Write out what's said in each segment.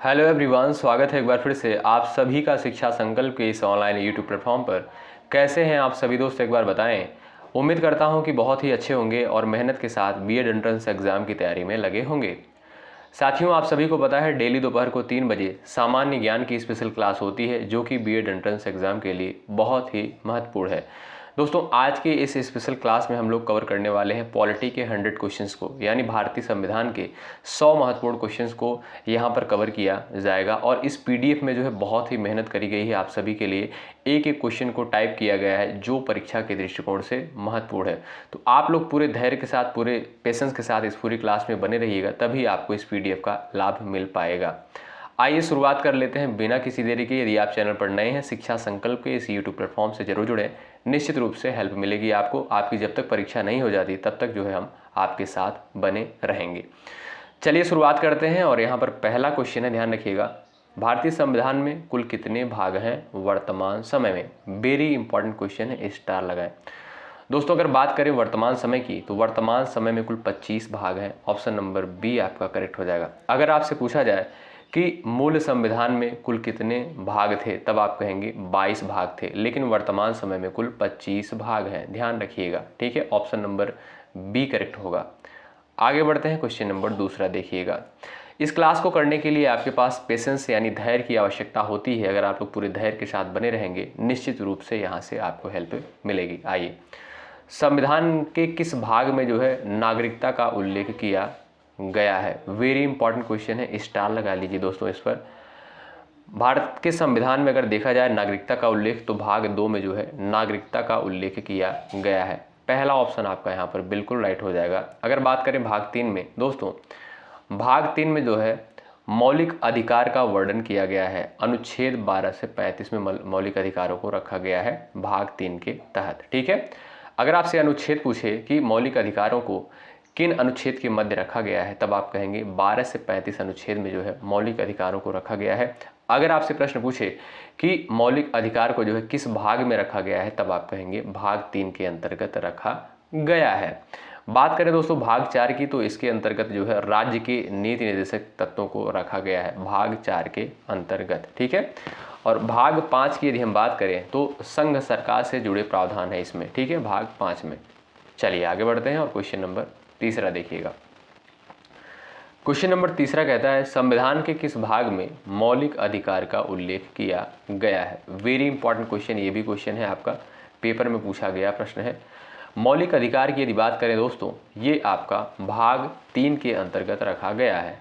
Hello everyone, स्वागत है एक बार फिर से आप सभी का शिक्षा संकल्प के इस ऑनलाइन यूट्यूब प्लेटफॉर्म पर। कैसे हैं आप सभी दोस्त, एक बार बताएं। उम्मीद करता हूं कि बहुत ही अच्छे होंगे और मेहनत के साथ बीएड एंट्रेंस एग्जाम की तैयारी में लगे होंगे। साथियों, आप सभी को पता है डेली दोपहर को 3 बजे सामान्य ज्ञान की स्पेशल क्लास होती है जो कि बीएड एंट्रेंस एग्जाम के लिए बहुत ही महत्वपूर्ण है। दोस्तों, आज के इस स्पेशल क्लास में हम लोग कवर करने वाले हैं पॉलिटी के 100 क्वेश्चंस को, यानी भारतीय संविधान के 100 महत्वपूर्ण क्वेश्चंस को यहाँ पर कवर किया जाएगा। और इस पीडीएफ में जो है बहुत ही मेहनत करी गई है आप सभी के लिए। एक एक क्वेश्चन को टाइप किया गया है जो परीक्षा के दृष्टिकोण से महत्वपूर्ण है। तो आप लोग पूरे धैर्य के साथ, पूरे पेशेंस के साथ इस पूरी क्लास में बने रहिएगा, तभी आपको इस पीडीएफ का लाभ मिल पाएगा। आइए शुरुआत कर लेते हैं बिना किसी देरी के। यदि आप चैनल पर नए हैं, शिक्षा संकल्प के इस यूट्यूब प्लेटफॉर्म से जरूर जुड़ें। निश्चित रूप से हेल्प मिलेगी आपको। आपकी जब तक परीक्षा नहीं हो जाती तब तक जो है हम आपके साथ बने रहेंगे। चलिए शुरुआत करते हैं। और यहाँ पर पहला क्वेश्चन है, ध्यान रखिएगा। भारतीय संविधान में कुल कितने भाग हैं वर्तमान समय में? वेरी इंपॉर्टेंट क्वेश्चन है, स्टार लगाएं। दोस्तों, अगर बात करें वर्तमान समय की तो वर्तमान समय में कुल 25 भाग हैं। ऑप्शन नंबर बी आपका करेक्ट हो जाएगा। अगर आपसे पूछा जाए कि मूल संविधान में कुल कितने भाग थे, तब आप कहेंगे 22 भाग थे, लेकिन वर्तमान समय में कुल 25 भाग हैं। ध्यान रखिएगा, ठीक है। ऑप्शन नंबर बी करेक्ट होगा। आगे बढ़ते हैं, क्वेश्चन नंबर दूसरा देखिएगा। इस क्लास को करने के लिए आपके पास पेशेंस यानी धैर्य की आवश्यकता होती है। अगर आप लोग पूरे धैर्य के साथ बने रहेंगे, निश्चित रूप से यहाँ से आपको हेल्प मिलेगी। आइए, संविधान के किस भाग में जो है नागरिकता का उल्लेख किया गया है? वेरी इंपॉर्टेंट क्वेश्चन है, स्टार लगा लीजिए दोस्तों इस पर। भारत के संविधान में अगर देखा जाए नागरिकता का उल्लेख, तो भाग 2 में जो है नागरिकता का उल्लेख किया गया है। पहला ऑप्शन आपका यहाँ पर बिल्कुल राइट हो जाएगा। अगर बात करें भाग 3 में, दोस्तों भाग 3 में जो है मौलिक अधिकार का वर्णन किया गया है। अनुच्छेद 12 से 35 में मौलिक अधिकारों को रखा गया है भाग 3 के तहत, ठीक है। अगर आपसे अनुच्छेद पूछे कि मौलिक अधिकारों को किन अनुच्छेद के मध्य रखा गया है, तब आप कहेंगे 12 से 35 अनुच्छेद में जो है मौलिक अधिकारों को रखा गया है। अगर आपसे प्रश्न पूछे कि मौलिक अधिकार को जो है किस भाग में रखा गया है, तब आप कहेंगे भाग 3 के अंतर्गत रखा गया है। बात करें दोस्तों भाग 4 की, तो इसके अंतर्गत जो है राज्य के नीति निर्देशक तत्वों को रखा गया है भाग 4 के अंतर्गत, ठीक है। और भाग 5 की यदि हम बात करें तो संघ सरकार से जुड़े प्रावधान है इसमें, ठीक है, भाग 5 में। चलिए आगे बढ़ते हैं और क्वेश्चन नंबर तीसरा देखिएगा। क्वेश्चन नंबर तीसरा कहता है, संविधान के किस भाग में मौलिक अधिकार का उल्लेख किया गया है? वेरी इंपॉर्टेंट क्वेश्चन, ये भी क्वेश्चन है आपका पेपर में पूछा गया प्रश्न है। मौलिक अधिकार की यदि बात करें दोस्तों, ये आपका भाग 3 के अंतर्गत रखा गया है,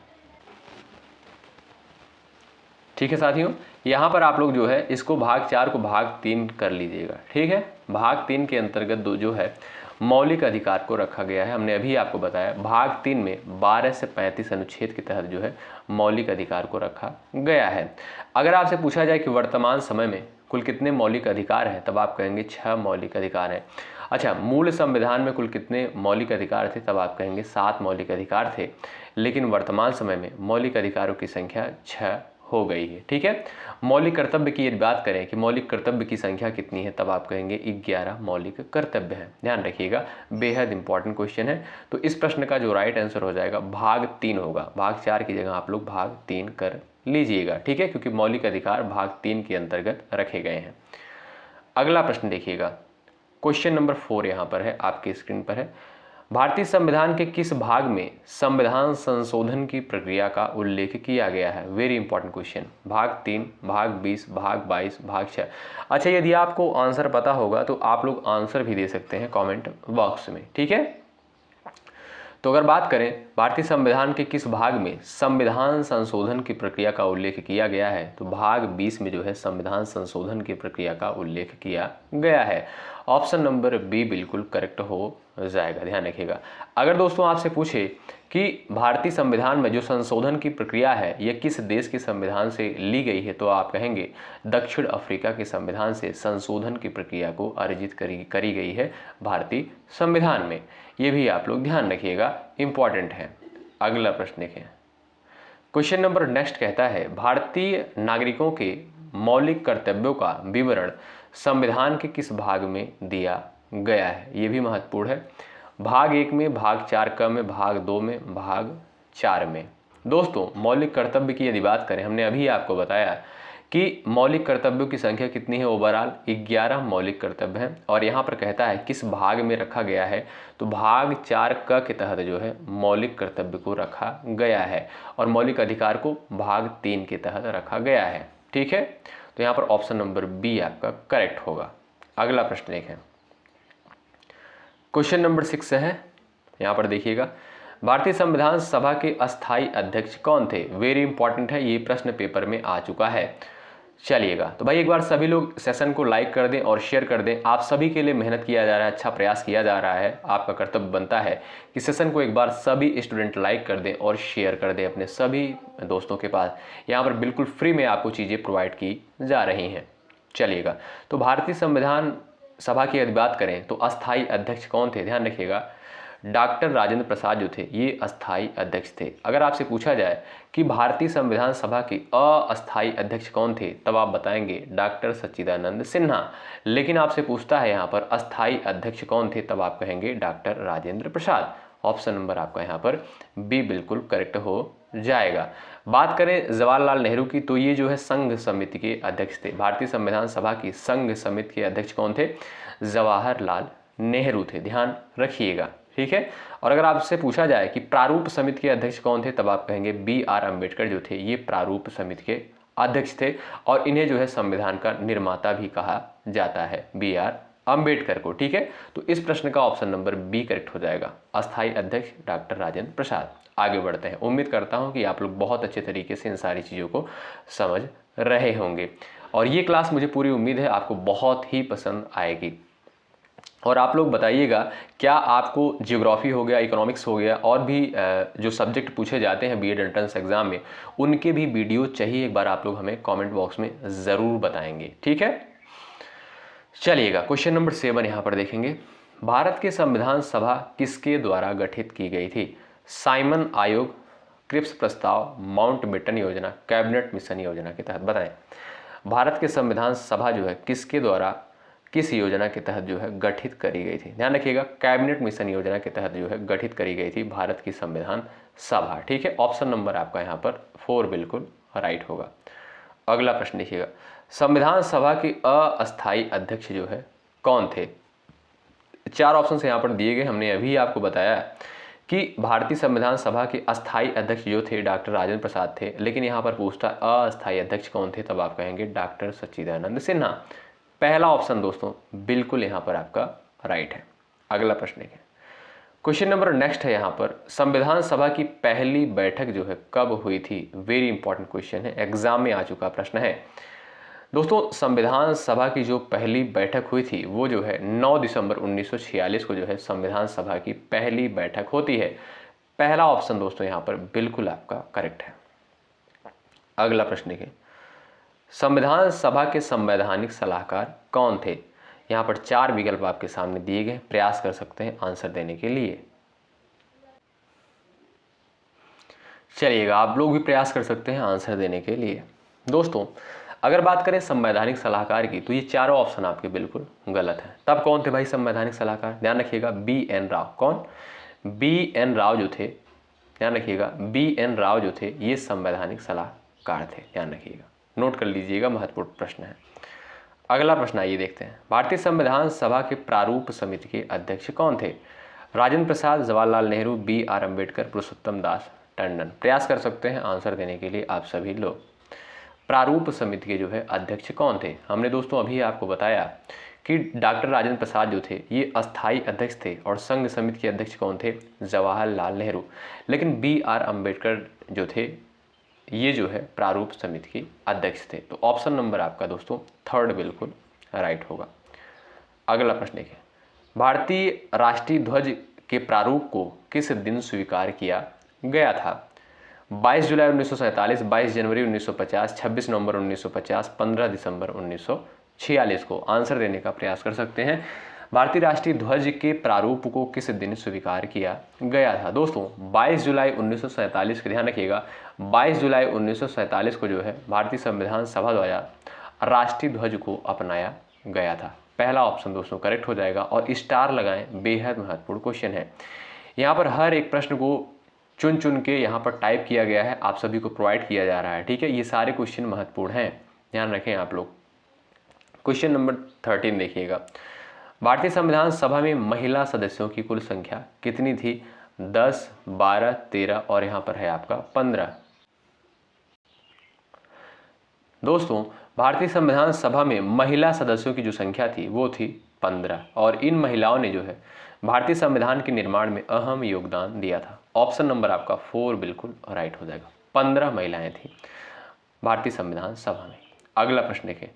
ठीक है साथियों। यहाँ पर आप लोग जो है इसको भाग 4 को भाग 3 कर लीजिएगा, ठीक है। भाग 3 के अंतर्गत जो है मौलिक अधिकार को रखा गया है। हमने अभी आपको बताया भाग 3 में 12 से 35 अनुच्छेद के तहत जो है मौलिक अधिकार को रखा गया है। अगर आपसे पूछा जाए कि वर्तमान समय में कुल कितने मौलिक अधिकार हैं, तब आप कहेंगे 6 मौलिक अधिकार हैं। अच्छा, मूल संविधान में कुल कितने मौलिक अधिकार थे, तब आप कहेंगे 7 मौलिक अधिकार थे, लेकिन वर्तमान समय में मौलिक अधिकारों की संख्या 6 हो गई है, ठीक है। मौलिक कर्तव्य की यदि बात करें कि मौलिक कर्तव्य की संख्या कितनी है, तब आप कहेंगे 11 मौलिक कर्तव्य हैं। ध्यान रखिएगा, बेहद इंपॉर्टेंट क्वेश्चन है। तो इस प्रश्न का जो राइट आंसर हो जाएगा भाग 3 होगा। भाग 4 की जगह आप लोग भाग 3 कर लीजिएगा, ठीक है, क्योंकि मौलिक अधिकार भाग 3 के अंतर्गत रखे गए हैं। अगला प्रश्न देखिएगा, क्वेश्चन नंबर 4 यहाँ पर है, आपकी स्क्रीन पर है। भारतीय संविधान के किस भाग में संविधान संशोधन की प्रक्रिया का उल्लेख किया गया है? Very important question. भाग 3, भाग 20, भाग 22, भाग 6। अच्छा, यदि आपको आंसर पता होगा तो आप लोग आंसर भी दे सकते हैं कमेंट बॉक्स में, ठीक है। तो अगर बात करें भारतीय संविधान के किस भाग में संविधान संशोधन की प्रक्रिया का उल्लेख किया गया है, तो भाग 20 में जो है संविधान संशोधन की प्रक्रिया का उल्लेख किया गया है। ऑप्शन नंबर बी बिल्कुल करेक्ट हो जाएगा। ध्यान रखिएगा, अगर दोस्तों आपसे पूछे कि भारतीय संविधान में जो संशोधन की प्रक्रिया है यह किस देश के संविधान से ली गई है, तो आप कहेंगे दक्षिण अफ्रीका के संविधान से संशोधन की प्रक्रिया को अर्जित करी गई है भारतीय संविधान में। ये भी आप लोग ध्यान रखिएगा, इंपॉर्टेंट है। अगला प्रश्न देखें, क्वेश्चन नंबर नेक्स्ट कहता है, भारतीय नागरिकों के मौलिक कर्तव्यों का विवरण संविधान के किस भाग में दिया गया है? ये भी महत्वपूर्ण है। भाग 1 में, भाग 4 क में, भाग 2 में, भाग 4 में। दोस्तों मौलिक कर्तव्य की यदि बात करें, हमने अभी आपको बताया कि मौलिक कर्तव्यों की संख्या कितनी है, ओवरऑल 11 मौलिक कर्तव्य हैं। और यहाँ पर कहता है किस भाग में रखा गया है, तो भाग 4 क के तहत जो है मौलिक कर्तव्य को रखा गया है और मौलिक अधिकार को भाग 3 के तहत रखा गया है। ठीक है, तो यहाँ पर ऑप्शन नंबर बी आपका करेक्ट होगा। अगला प्रश्न देखें, क्वेश्चन नंबर 6 है, यहाँ पर देखिएगा, भारतीय संविधान सभा के अस्थायी अध्यक्ष कौन थे। वेरी इंपॉर्टेंट है, ये प्रश्न पेपर में आ चुका है। चलिएगा, तो भाई एक बार सभी लोग सेशन को लाइक कर दें और शेयर कर दें। आप सभी के लिए मेहनत किया जा रहा है, अच्छा प्रयास किया जा रहा है। आपका कर्तव्य बनता है कि सेशन को एक बार सभी स्टूडेंट लाइक कर दें और शेयर कर दें अपने सभी दोस्तों के पास। यहाँ पर बिल्कुल फ्री में आपको चीज़ें प्रोवाइड की जा रही हैं। चलिएगा, तो भारतीय संविधान सभा की यदि बात करें तो अस्थायी अध्यक्ष कौन थे, ध्यान रखिएगा, डॉक्टर राजेंद्र प्रसाद जो थे ये अस्थायी अध्यक्ष थे। अगर आपसे पूछा जाए कि भारतीय संविधान सभा के अस्थायी अध्यक्ष कौन थे, तब आप बताएंगे डॉक्टर सच्चिदानंद सिन्हा। लेकिन आपसे पूछता है यहाँ पर अस्थायी अध्यक्ष कौन थे, तब आप कहेंगे doctor Rajendra Prasad. Option number आपका यहाँ पर बी बिल्कुल करेक्ट हो जाएगा। बात करें जवाहरलाल नेहरू की, तो ये जो है संघ समिति के अध्यक्ष थे। भारतीय संविधान सभा की संघ समिति के अध्यक्ष कौन थे, जवाहरलाल नेहरू थे, ध्यान रखिएगा। ठीक है, और अगर आपसे पूछा जाए कि प्रारूप समिति के अध्यक्ष कौन थे, तब आप कहेंगे बी आर अम्बेडकर जो थे ये प्रारूप समिति के अध्यक्ष थे और इन्हें जो है संविधान का निर्माता भी कहा जाता है, बी आर अम्बेडकर को। ठीक है, तो इस प्रश्न का ऑप्शन नंबर बी करेक्ट हो जाएगा, अस्थायी अध्यक्ष डॉक्टर राजेंद्र प्रसाद। आगे बढ़ते हैं। उम्मीद करता हूं कि आप लोग बहुत अच्छे तरीके से इन सारी चीज़ों को समझ रहे होंगे और ये क्लास मुझे पूरी उम्मीद है आपको बहुत ही पसंद आएगी। और आप लोग बताइएगा, क्या आपको ज्योग्राफी हो गया, इकोनॉमिक्स हो गया और भी जो सब्जेक्ट पूछे जाते हैं बीएड एंट्रेंस एग्जाम में, उनके भी वीडियो चाहिए, एक बार आप लोग हमें कमेंट बॉक्स में ज़रूर बताएंगे। ठीक है, चलिएगा, क्वेश्चन नंबर 7 यहाँ पर देखेंगे, भारत के संविधान सभा किसके द्वारा गठित की गई थी। साइमन आयोग, क्रिप्स प्रस्ताव, माउंटबेटन योजना, कैबिनेट मिशन योजना के तहत बताएं। भारत के संविधान सभा जो है किसके द्वारा, किस योजना के तहत जो है गठित करी गई थी, ध्यान रखिएगा, कैबिनेट मिशन योजना के तहत जो है गठित करी गई थी भारत की संविधान सभा। ठीक है, ऑप्शन नंबर आपका यहाँ पर 4 बिल्कुल राइट होगा। अगला प्रश्न देखिएगा, संविधान सभा के अस्थायी अध्यक्ष जो है कौन थे। 4 ऑप्शन यहाँ पर दिए गए, हमने अभी आपको बताया कि भारतीय संविधान सभा के अस्थायी अध्यक्ष जो थे डॉक्टर राजेंद्र प्रसाद थे, लेकिन यहाँ पर पूछता अस्थायी अध्यक्ष कौन थे, तब आप कहेंगे डॉक्टर सच्चिदानंद सिन्हा। पहला ऑप्शन दोस्तों बिल्कुल यहाँ पर आपका राइट है। अगला प्रश्न है, क्वेश्चन नंबर नेक्स्ट है, यहाँ पर संविधान सभा की पहली बैठक जो है कब हुई थी। वेरी इंपॉर्टेंट क्वेश्चन है, एग्जाम में आ चुका प्रश्न है दोस्तों। संविधान सभा की जो पहली बैठक हुई थी वो जो है 9 दिसंबर 1946 को जो है संविधान सभा की पहली बैठक होती है। पहला ऑप्शन दोस्तों यहाँ पर बिल्कुल आपका करेक्ट है। अगला प्रश्न है, संविधान सभा के संवैधानिक सलाहकार कौन थे। यहाँ पर 4 विकल्प आपके सामने दिए गए, प्रयास कर सकते हैं आंसर देने के लिए। चलिएगा, आप लोग भी प्रयास कर सकते हैं आंसर देने के लिए। दोस्तों अगर बात करें संवैधानिक सलाहकार की, तो ये चारों ऑप्शन आपके बिल्कुल गलत हैं। तब कौन थे भाई संवैधानिक सलाहकार, ध्यान रखिएगा, बी एन राव। कौन, बी एन राव जो थे, ध्यान रखिएगा, बी एन राव जो थे ये संवैधानिक सलाहकार थे, ध्यान रखिएगा, नोट कर लीजिएगा, महत्वपूर्ण प्रश्न है। अगला प्रश्न आइए देखते हैं, भारतीय संविधान सभा के प्रारूप समिति के अध्यक्ष कौन थे। राजेंद्र प्रसाद, जवाहरलाल नेहरू, बी आर अम्बेडकर, पुरुषोत्तम दास टंडन। प्रयास कर सकते हैं आंसर देने के लिए आप सभी लोग। प्रारूप समिति के जो है अध्यक्ष कौन थे। हमने दोस्तों अभी आपको बताया कि डॉक्टर राजेंद्र प्रसाद जो थे ये अस्थायी अध्यक्ष थे और संघ समिति के अध्यक्ष कौन थे, जवाहरलाल नेहरू। लेकिन बी आर अम्बेडकर जो थे ये जो है प्रारूप समिति के अध्यक्ष थे। तो ऑप्शन नंबर आपका दोस्तों 3 बिल्कुल राइट होगा। अगला प्रश्न है, भारतीय राष्ट्रीय ध्वज के प्रारूप को किस दिन स्वीकार किया गया था। 22 जुलाई 1947, 22 जनवरी 1950, 26 नवंबर 1950, 15 दिसंबर 1946 को आंसर देने का प्रयास कर सकते हैं। भारतीय राष्ट्रीय ध्वज के प्रारूप को किस दिन स्वीकार किया गया था। दोस्तों 22 जुलाई 1947 का ध्यान रखिएगा, 22 जुलाई 1947 को जो है भारतीय संविधान सभा द्वारा राष्ट्रीय ध्वज को अपनाया गया था। पहला ऑप्शन दोस्तों करेक्ट हो जाएगा और स्टार लगाएं, बेहद महत्वपूर्ण क्वेश्चन है। यहाँ पर हर एक प्रश्न को चुन चुन के यहाँ पर टाइप किया गया है, आप सभी को प्रोवाइड किया जा रहा है। ठीक है, ये सारे क्वेश्चन महत्वपूर्ण हैं, ध्यान रखें आप लोग। क्वेश्चन नंबर 13 देखिएगा, भारतीय संविधान सभा में महिला सदस्यों की कुल संख्या कितनी थी? 10, 12, 13 और यहाँ पर है आपका 15। दोस्तों, भारतीय संविधान सभा में महिला सदस्यों की जो संख्या थी वो थी 15 और इन महिलाओं ने जो है भारतीय संविधान के निर्माण में अहम योगदान दिया था। ऑप्शन नंबर आपका 4 बिल्कुल राइट हो जाएगा। 15 महिलाएं थी भारतीय संविधान सभा में। अगला प्रश्न देखें,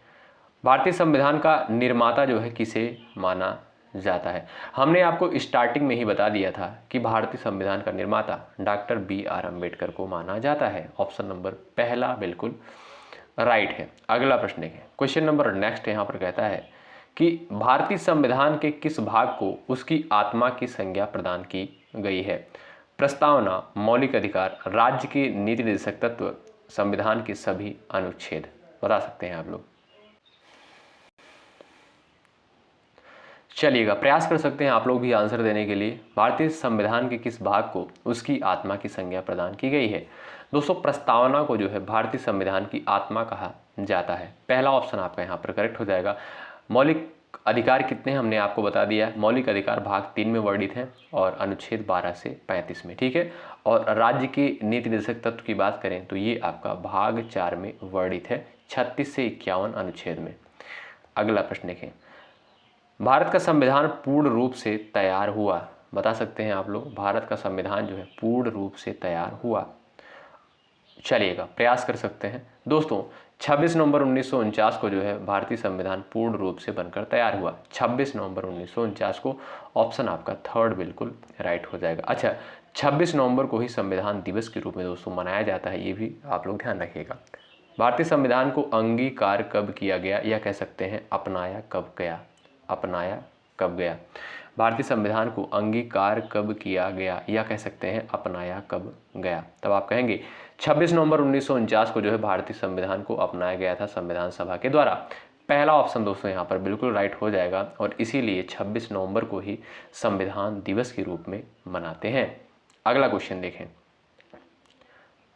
भारतीय संविधान का निर्माता जो है किसे माना जाता है? हमने आपको स्टार्टिंग में ही बता दिया था कि भारतीय संविधान का निर्माता डॉक्टर BR अम्बेडकर को माना जाता है। ऑप्शन नंबर पहला बिल्कुल राइट है। अगला प्रश्न देखें, क्वेश्चन नंबर नेक्स्ट यहाँ पर कहता है कि भारतीय संविधान के किस भाग को उसकी आत्मा की संज्ञा प्रदान की गई है? प्रस्तावना, मौलिक अधिकार, राज्य के नीति निर्देशक तत्व, संविधान के सभी अनुच्छेद। बता सकते हैं आप लोग। चलिएगा, प्रयास कर सकते हैं आप लोग भी आंसर देने के लिए। भारतीय संविधान के किस भाग को उसकी आत्मा की संज्ञा प्रदान की गई है? दोस्तों, प्रस्तावना को जो है भारतीय संविधान की आत्मा कहा जाता है। पहला ऑप्शन आपका यहाँ पर करेक्ट हो जाएगा। मौलिक अधिकार कितने हमने आपको बता दिया है। मौलिक अधिकार भाग 3 में वर्णित हैं और अनुच्छेद 12 से 35 में। ठीक है, और राज्य के नीति निर्देशक तत्व की बात करें तो ये आपका भाग 4 में वर्णित है, 36 से 51 अनुच्छेद में। अगला प्रश्न देखें, भारत का संविधान पूर्ण रूप से तैयार हुआ? बता सकते हैं आप लोग, भारत का संविधान जो है पूर्ण रूप से तैयार हुआ। चलिएगा, प्रयास कर सकते हैं। दोस्तों, 26 नवंबर 1949 को जो है भारतीय संविधान पूर्ण रूप से बनकर तैयार हुआ। 26 नवंबर 1949 को। ऑप्शन आपका थर्ड बिल्कुल राइट हो जाएगा। अच्छा, 26 नवंबर को ही संविधान दिवस के रूप में दोस्तों मनाया जाता है, ये भी आप लोग ध्यान रखिएगा। भारतीय संविधान को अंगीकार कब किया गया, या कह सकते हैं अपनाया कब गया? अपनाया कब गया? भारतीय संविधान को अंगीकार कब किया गया, या कह सकते हैं अपनाया कब गया? तब आप कहेंगे 26 नवंबर 1949 को जो है भारतीय संविधान को अपनाया गया था संविधान सभा के द्वारा। पहला ऑप्शन दोस्तों यहाँ पर बिल्कुल राइट हो जाएगा और इसीलिए 26 नवंबर को ही संविधान दिवस के रूप में मनाते हैं। अगला क्वेश्चन देखें,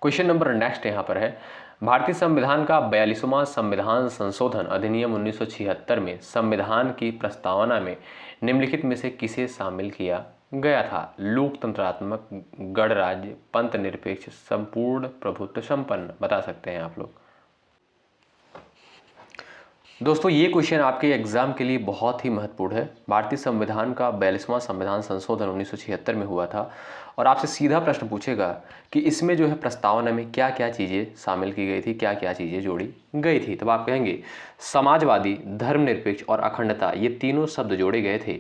क्वेश्चन नंबर नेक्स्ट यहाँ पर है, भारतीय संविधान का 42वां संविधान संशोधन अधिनियम 1976 में संविधान की प्रस्तावना में निम्नलिखित में से किसे शामिल किया गया था? लोकतंत्रात्मक, गणराज्य, पंथ निरपेक्ष, संपूर्ण प्रभुत्व संपन्न। बता सकते हैं आप लोग। दोस्तों, ये क्वेश्चन आपके एग्जाम के लिए बहुत ही महत्वपूर्ण है। भारतीय संविधान का 42वां संविधान संशोधन 1976 में हुआ था और आपसे सीधा प्रश्न पूछेगा कि इसमें जो है प्रस्तावना में क्या क्या चीज़ें शामिल की गई थी, क्या क्या चीज़ें जोड़ी गई थी। तब आप कहेंगे समाजवादी, धर्मनिरपेक्ष और अखंडता, ये तीनों शब्द जोड़े गए थे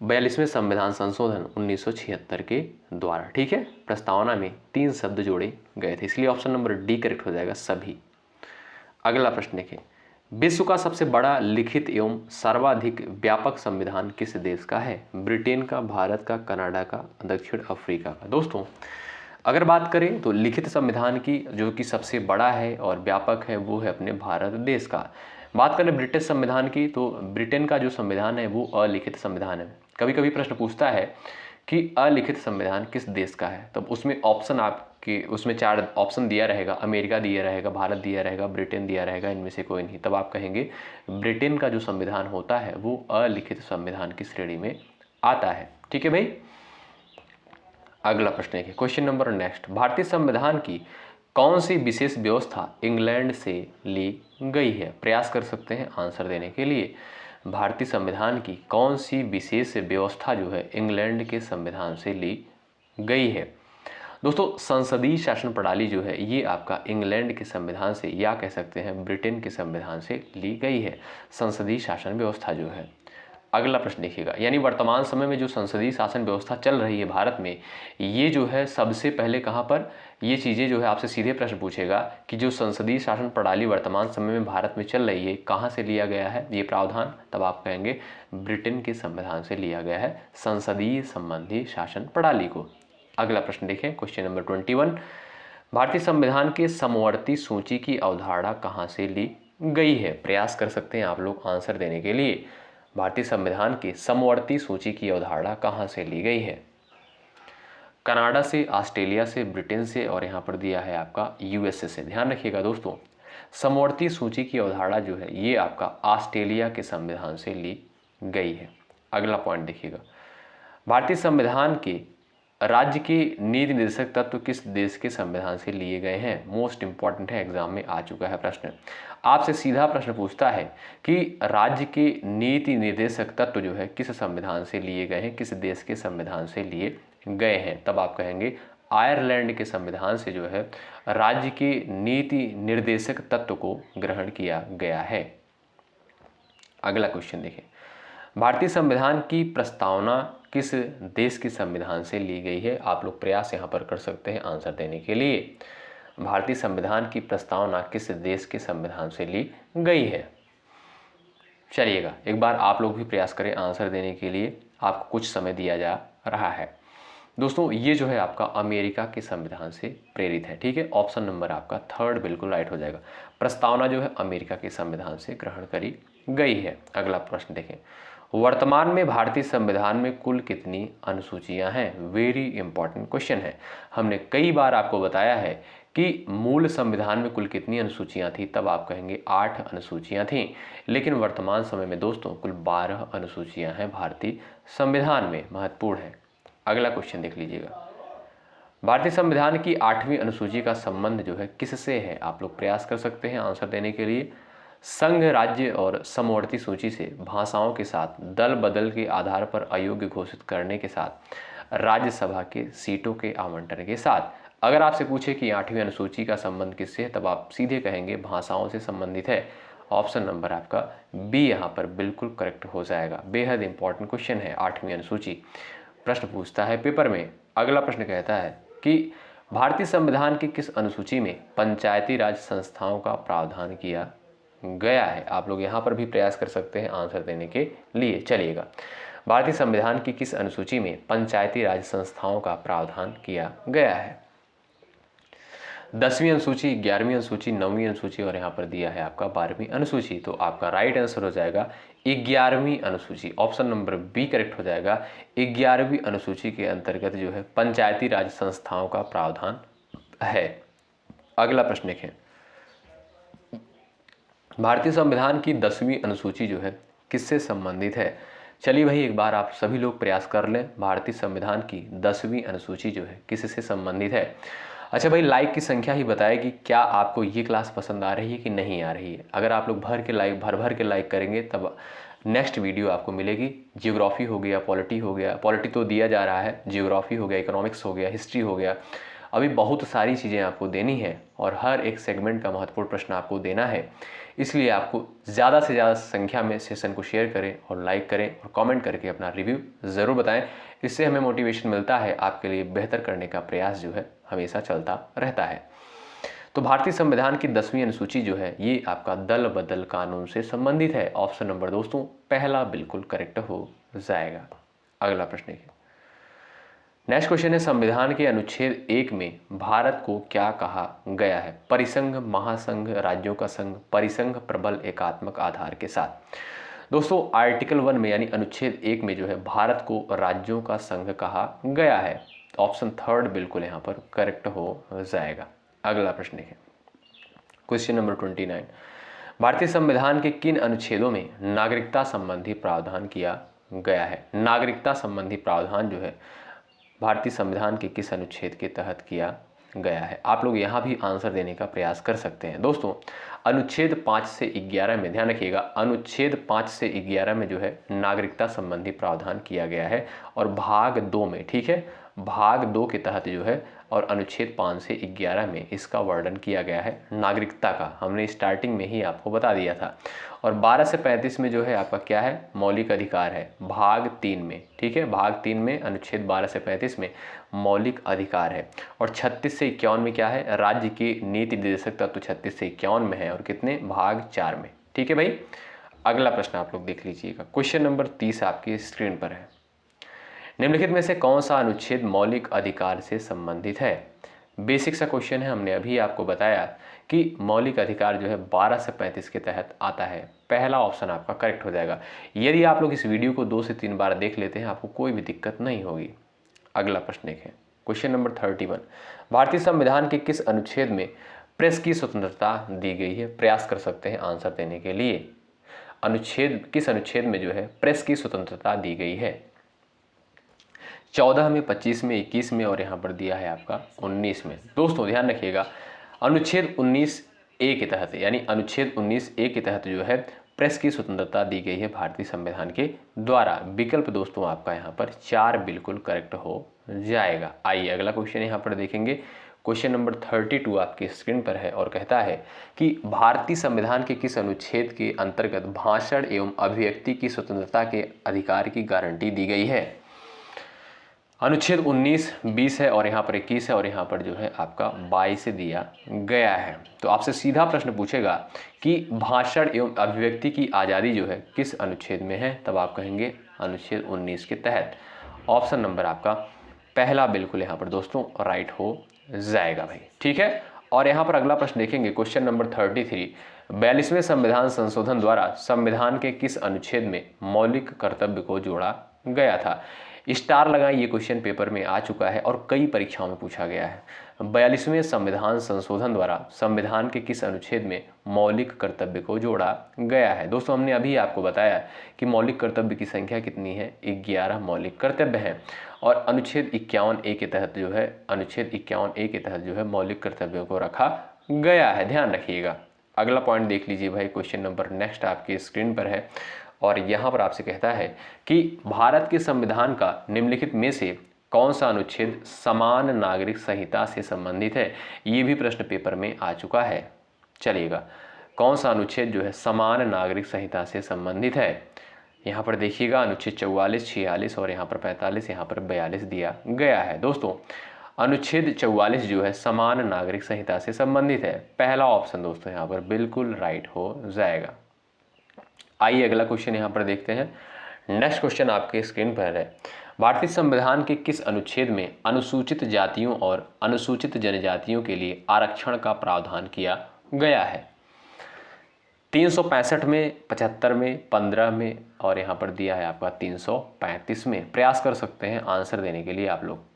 42वें संविधान संशोधन 1976 के द्वारा। ठीक है, प्रस्तावना में 3 शब्द जोड़े गए थे, इसलिए ऑप्शन नंबर डी करेक्ट हो जाएगा, सभी। अगला प्रश्न देखें, विश्व का सबसे बड़ा लिखित एवं सर्वाधिक व्यापक संविधान किस देश का है? ब्रिटेन का, भारत का, कनाडा का, दक्षिण अफ्रीका का। दोस्तों, अगर बात करें तो लिखित संविधान की जो कि सबसे बड़ा है और व्यापक है वो है अपने भारत देश का। बात करें ब्रिटिश संविधान की तो ब्रिटेन का जो संविधान है वो अलिखित संविधान है। कभी कभी प्रश्न पूछता है कि अलिखित संविधान किस देश का है, तब उसमें ऑप्शन आपके उसमें 4 ऑप्शन दिया रहेगा, अमेरिका दिया रहेगा, भारत दिया रहेगा, ब्रिटेन दिया रहेगा, इनमें से कोई नहीं। तब आप कहेंगे ब्रिटेन का जो संविधान होता है वो अलिखित संविधान की श्रेणी में आता है। ठीक है भाई। अगला प्रश्न है क्वेश्चन नंबर नेक्स्ट, भारतीय संविधान की कौन सी विशेष व्यवस्था इंग्लैंड से ली गई है? प्रयास कर सकते हैं आंसर देने के लिए। भारतीय संविधान की कौन सी विशेष व्यवस्था जो है इंग्लैंड के संविधान से ली गई है? दोस्तों, संसदीय शासन प्रणाली जो है ये आपका इंग्लैंड के संविधान से, या कह सकते हैं ब्रिटेन के संविधान से ली गई है, संसदीय शासन व्यवस्था जो है। अगला प्रश्न देखिएगा, यानी वर्तमान समय में जो संसदीय शासन व्यवस्था चल रही है भारत में, ये जो है सबसे पहले कहाँ पर ये चीज़ें जो है आपसे सीधे प्रश्न पूछेगा कि जो संसदीय शासन प्रणाली वर्तमान समय में भारत में चल रही है कहाँ से लिया गया है ये प्रावधान? तब आप कहेंगे ब्रिटेन के संविधान से लिया गया है संसदीय संबंधी शासन प्रणाली को। अगला प्रश्न देखें, क्वेश्चन नंबर 21, भारतीय संविधान के समवर्ती सूची की अवधारणा कहाँ से ली गई है? प्रयास कर सकते हैं आप लोग आंसर देने के लिए। भारतीय संविधान की समवर्ती सूची की अवधारणा कहाँ से ली गई है? कनाडा से, ऑस्ट्रेलिया से, ब्रिटेन से और यहाँ पर दिया है आपका यूएसए से। ध्यान रखिएगा दोस्तों, समवर्ती सूची की अवधारणा जो है ये आपका ऑस्ट्रेलिया के संविधान से ली गई है। अगला पॉइंट देखिएगा, भारतीय संविधान के राज्य के नीति निर्देशक तत्व किस देश के संविधान से लिए गए हैं? मोस्ट इंपॉर्टेंट है, एग्जाम में आ चुका है प्रश्न। आपसे सीधा प्रश्न पूछता है कि राज्य के नीति निर्देशक तत्व जो है किस संविधान से लिए गए हैं, किस देश के संविधान से लिए गए हैं, तब आप कहेंगे आयरलैंड के संविधान से जो है राज्य के नीति निर्देशक तत्व को ग्रहण किया गया है। अगला क्वेश्चन देखिए, भारतीय संविधान की प्रस्तावना किस देश के संविधान से ली गई है? आप लोग प्रयास यहाँ पर कर सकते हैं आंसर देने के लिए। भारतीय संविधान की प्रस्तावना किस देश के संविधान से ली गई है? चलिएगा एक बार आप लोग भी प्रयास करें आंसर देने के लिए, आपको कुछ समय दिया जा रहा है। दोस्तों ये जो है आपका अमेरिका के संविधान से प्रेरित है। ठीक है, ऑप्शन नंबर आपका थर्ड बिल्कुल राइट हो जाएगा। प्रस्तावना जो है अमेरिका के संविधान से ग्रहण करी गई है। अगला प्रश्न देखें, वर्तमान में भारतीय संविधान में कुल कितनी अनुसूचियां हैं? वेरी इंपॉर्टेंट क्वेश्चन है। हमने कई बार आपको बताया है कि मूल संविधान में कुल कितनी अनुसूचियां थी, तब आप कहेंगे 8 अनुसूचियां थीं, लेकिन वर्तमान समय में दोस्तों कुल 12 अनुसूचियां हैं भारतीय संविधान में। महत्वपूर्ण है। अगला क्वेश्चन देख लीजिएगा, भारतीय संविधान की 8वीं अनुसूची का संबंध जो है किससे है? आप लोग प्रयास कर सकते हैं आंसर देने के लिए। संघ, राज्य और समवर्ती सूची से भाषाओं के साथ दल बदल के आधार पर अयोग्य घोषित करने के साथ राज्यसभा के सीटों के आवंटन के साथ। अगर आपसे पूछे कि 8वीं अनुसूची का संबंध किससे है, तब आप सीधे कहेंगे भाषाओं से संबंधित है। ऑप्शन नंबर आपका बी यहाँ पर बिल्कुल करेक्ट हो जाएगा। बेहद इंपॉर्टेंट क्वेश्चन है 8वीं अनुसूची, प्रश्न पूछता है पेपर में। अगला प्रश्न कहता है कि भारतीय संविधान की किस अनुसूची में पंचायती राज संस्थाओं का प्रावधान किया गया है? आप लोग यहाँ पर भी प्रयास कर सकते हैं आंसर देने के लिए। चलिएगा, भारतीय संविधान की किस अनुसूची में पंचायती राज संस्थाओं का प्रावधान किया गया है? 10वीं अनुसूची, 11वीं अनुसूची, 9वीं अनुसूची और यहाँ पर दिया है आपका 12वीं अनुसूची। तो आपका राइट आंसर हो जाएगा 11वीं अनुसूची। ऑप्शन नंबर बी करेक्ट हो जाएगा। 11वीं अनुसूची के अंतर्गत जो है पंचायती राज संस्थाओं का प्रावधान है। अगला प्रश्न देखें, भारतीय संविधान की 10वीं अनुसूची जो है किससे संबंधित है? चलिए भाई एक बार आप सभी लोग प्रयास कर लें, भारतीय संविधान की 10वीं अनुसूची जो है किससे संबंधित है? अच्छा भाई, लाइक की संख्या ही बताएगी क्या आपको ये क्लास पसंद आ रही है कि नहीं आ रही है। अगर आप लोग भर के लाइक करेंगे तब नेक्स्ट वीडियो आपको मिलेगी। जियोग्राफी हो गया, पॉलिटी हो गया, पॉलिटी तो दिया जा रहा है, जियोग्राफी हो गया, इकोनॉमिक्स हो गया, हिस्ट्री हो गया, अभी बहुत सारी चीज़ें आपको देनी है और हर एक सेगमेंट का महत्वपूर्ण प्रश्न आपको देना है। इसलिए आपको ज़्यादा से ज़्यादा संख्या में सेशन को शेयर करें और लाइक करें और कमेंट करके अपना रिव्यू ज़रूर बताएं। इससे हमें मोटिवेशन मिलता है, आपके लिए बेहतर करने का प्रयास जो है हमेशा चलता रहता है। तो भारतीय संविधान की 10वीं अनुसूची जो है ये आपका दल बदल कानून से संबंधित है। ऑप्शन नंबर दोस्तों पहला बिल्कुल करेक्ट हो जाएगा। अगला प्रश्न देखिए, नेक्स्ट क्वेश्चन है, संविधान के अनुच्छेद 1 में भारत को क्या कहा गया है? परिसंघ, महासंघ, राज्यों का संघ, परिसंघ प्रबल एकात्मक आधार के साथ। दोस्तों आर्टिकल 1 में यानी अनुच्छेद 1 में जो है भारत को राज्यों का संघ कहा गया है। ऑप्शन थर्ड बिल्कुल यहाँ पर करेक्ट हो जाएगा। अगला प्रश्न देखें, क्वेश्चन नंबर 29, भारतीय संविधान के किन अनुच्छेदों में नागरिकता संबंधी प्रावधान किया गया है? नागरिकता संबंधी प्रावधान जो है भारतीय संविधान के किस अनुच्छेद के तहत किया गया है? आप लोग यहाँ भी आंसर देने का प्रयास कर सकते हैं। दोस्तों अनुच्छेद 5 से 11 में, ध्यान रखिएगा, अनुच्छेद 5 से 11 में जो है नागरिकता संबंधी प्रावधान किया गया है और भाग 2 में, ठीक है, भाग 2 के तहत जो है और अनुच्छेद 5 से 11 में इसका वर्णन किया गया है नागरिकता का। हमने स्टार्टिंग में ही आपको बता दिया था। और 12 से 35 में जो है आपका क्या है? मौलिक अधिकार है, भाग 3 में, ठीक है, भाग 3 में अनुच्छेद 12 से 35 में मौलिक अधिकार है। और 36 से 51 में क्या है? राज्य के नीति निर्देशक तत्व 36 से 51 में है और कितने? भाग 4 में। ठीक है भाई, अगला प्रश्न आप लोग देख लीजिएगा, क्वेश्चन नंबर 30 आपकी स्क्रीन पर है। निम्नलिखित में से कौन सा अनुच्छेद मौलिक अधिकार से संबंधित है? बेसिक सा क्वेश्चन है, हमने अभी आपको बताया कि मौलिक अधिकार जो है 12 से 35 के तहत आता है। पहला ऑप्शन आपका करेक्ट हो जाएगा। यदि आप लोग इस वीडियो को 2 से 3 बार देख लेते हैं आपको कोई भी दिक्कत नहीं होगी। अगला प्रश्न देखें, क्वेश्चन नंबर 31, भारतीय संविधान के किस अनुच्छेद में प्रेस की स्वतंत्रता दी गई है? प्रयास कर सकते हैं आंसर देने के लिए। किस अनुच्छेद में जो है प्रेस की स्वतंत्रता दी गई है? 14 में, 25 में, 21 में और यहाँ पर दिया है आपका 19 में। दोस्तों ध्यान रखिएगा, अनुच्छेद 19A के तहत, यानी अनुच्छेद 19A के तहत जो है प्रेस की स्वतंत्रता दी गई है भारतीय संविधान के द्वारा। विकल्प दोस्तों आपका यहाँ पर 4 बिल्कुल करेक्ट हो जाएगा। आइए अगला क्वेश्चन यहाँ पर देखेंगे। क्वेश्चन नंबर 32 आपकी स्क्रीन पर है और कहता है कि भारतीय संविधान के किस अनुच्छेद के अंतर्गत भाषण एवं अभिव्यक्ति की स्वतंत्रता के अधिकार की गारंटी दी गई है? अनुच्छेद 19, 20 है और यहाँ पर 21 है और यहाँ पर जो है आपका 22 से दिया गया है। तो आपसे सीधा प्रश्न पूछेगा कि भाषण एवं अभिव्यक्ति की आज़ादी जो है किस अनुच्छेद में है, तब आप कहेंगे अनुच्छेद 19 के तहत। ऑप्शन नंबर आपका पहला बिल्कुल यहाँ पर दोस्तों राइट हो जाएगा भाई, ठीक है। और यहाँ पर अगला प्रश्न देखेंगे, क्वेश्चन नंबर 33, 42वें संविधान संशोधन द्वारा संविधान के किस अनुच्छेद में मौलिक कर्तव्य को जोड़ा गया था? स्टार लगाएं, ये क्वेश्चन पेपर में आ चुका है और कई परीक्षाओं में पूछा गया है। 42वें संविधान संशोधन द्वारा संविधान के किस अनुच्छेद में मौलिक कर्तव्य को जोड़ा गया है? दोस्तों हमने अभी आपको बताया कि मौलिक कर्तव्य की संख्या कितनी है, 11 मौलिक कर्तव्य हैं और अनुच्छेद 51A के तहत जो है मौलिक कर्तव्यों को रखा गया है, ध्यान रखिएगा। अगला पॉइंट देख लीजिए भाई, क्वेश्चन नंबर नेक्स्ट आपकी स्क्रीन पर है और यहाँ पर आपसे कहता है कि भारत के संविधान का निम्नलिखित में से कौन सा अनुच्छेद समान नागरिक संहिता से संबंधित है? ये भी प्रश्न पेपर में आ चुका है। चलिएगा, कौन सा अनुच्छेद जो है समान नागरिक संहिता से संबंधित है? यहाँ पर देखिएगा अनुच्छेद 44, 46 और यहाँ पर 45, यहाँ पर 42 दिया गया है। दोस्तों अनुच्छेद 44 जो है समान नागरिक संहिता से संबंधित है। पहला ऑप्शन दोस्तों यहाँ पर बिल्कुल राइट हो जाएगा। आइए अगला क्वेश्चन यहाँ पर देखते हैं। नेक्स्ट क्वेश्चन आपके स्क्रीन पर है, भारतीय संविधान के किस अनुच्छेद में अनुसूचित जातियों और अनुसूचित जनजातियों के लिए आरक्षण का प्रावधान किया गया है? 365 में, 75 में, 15 में और यहाँ पर दिया है आपका 335 में। प्रयास कर सकते हैं आंसर देने के लिए आप लोग।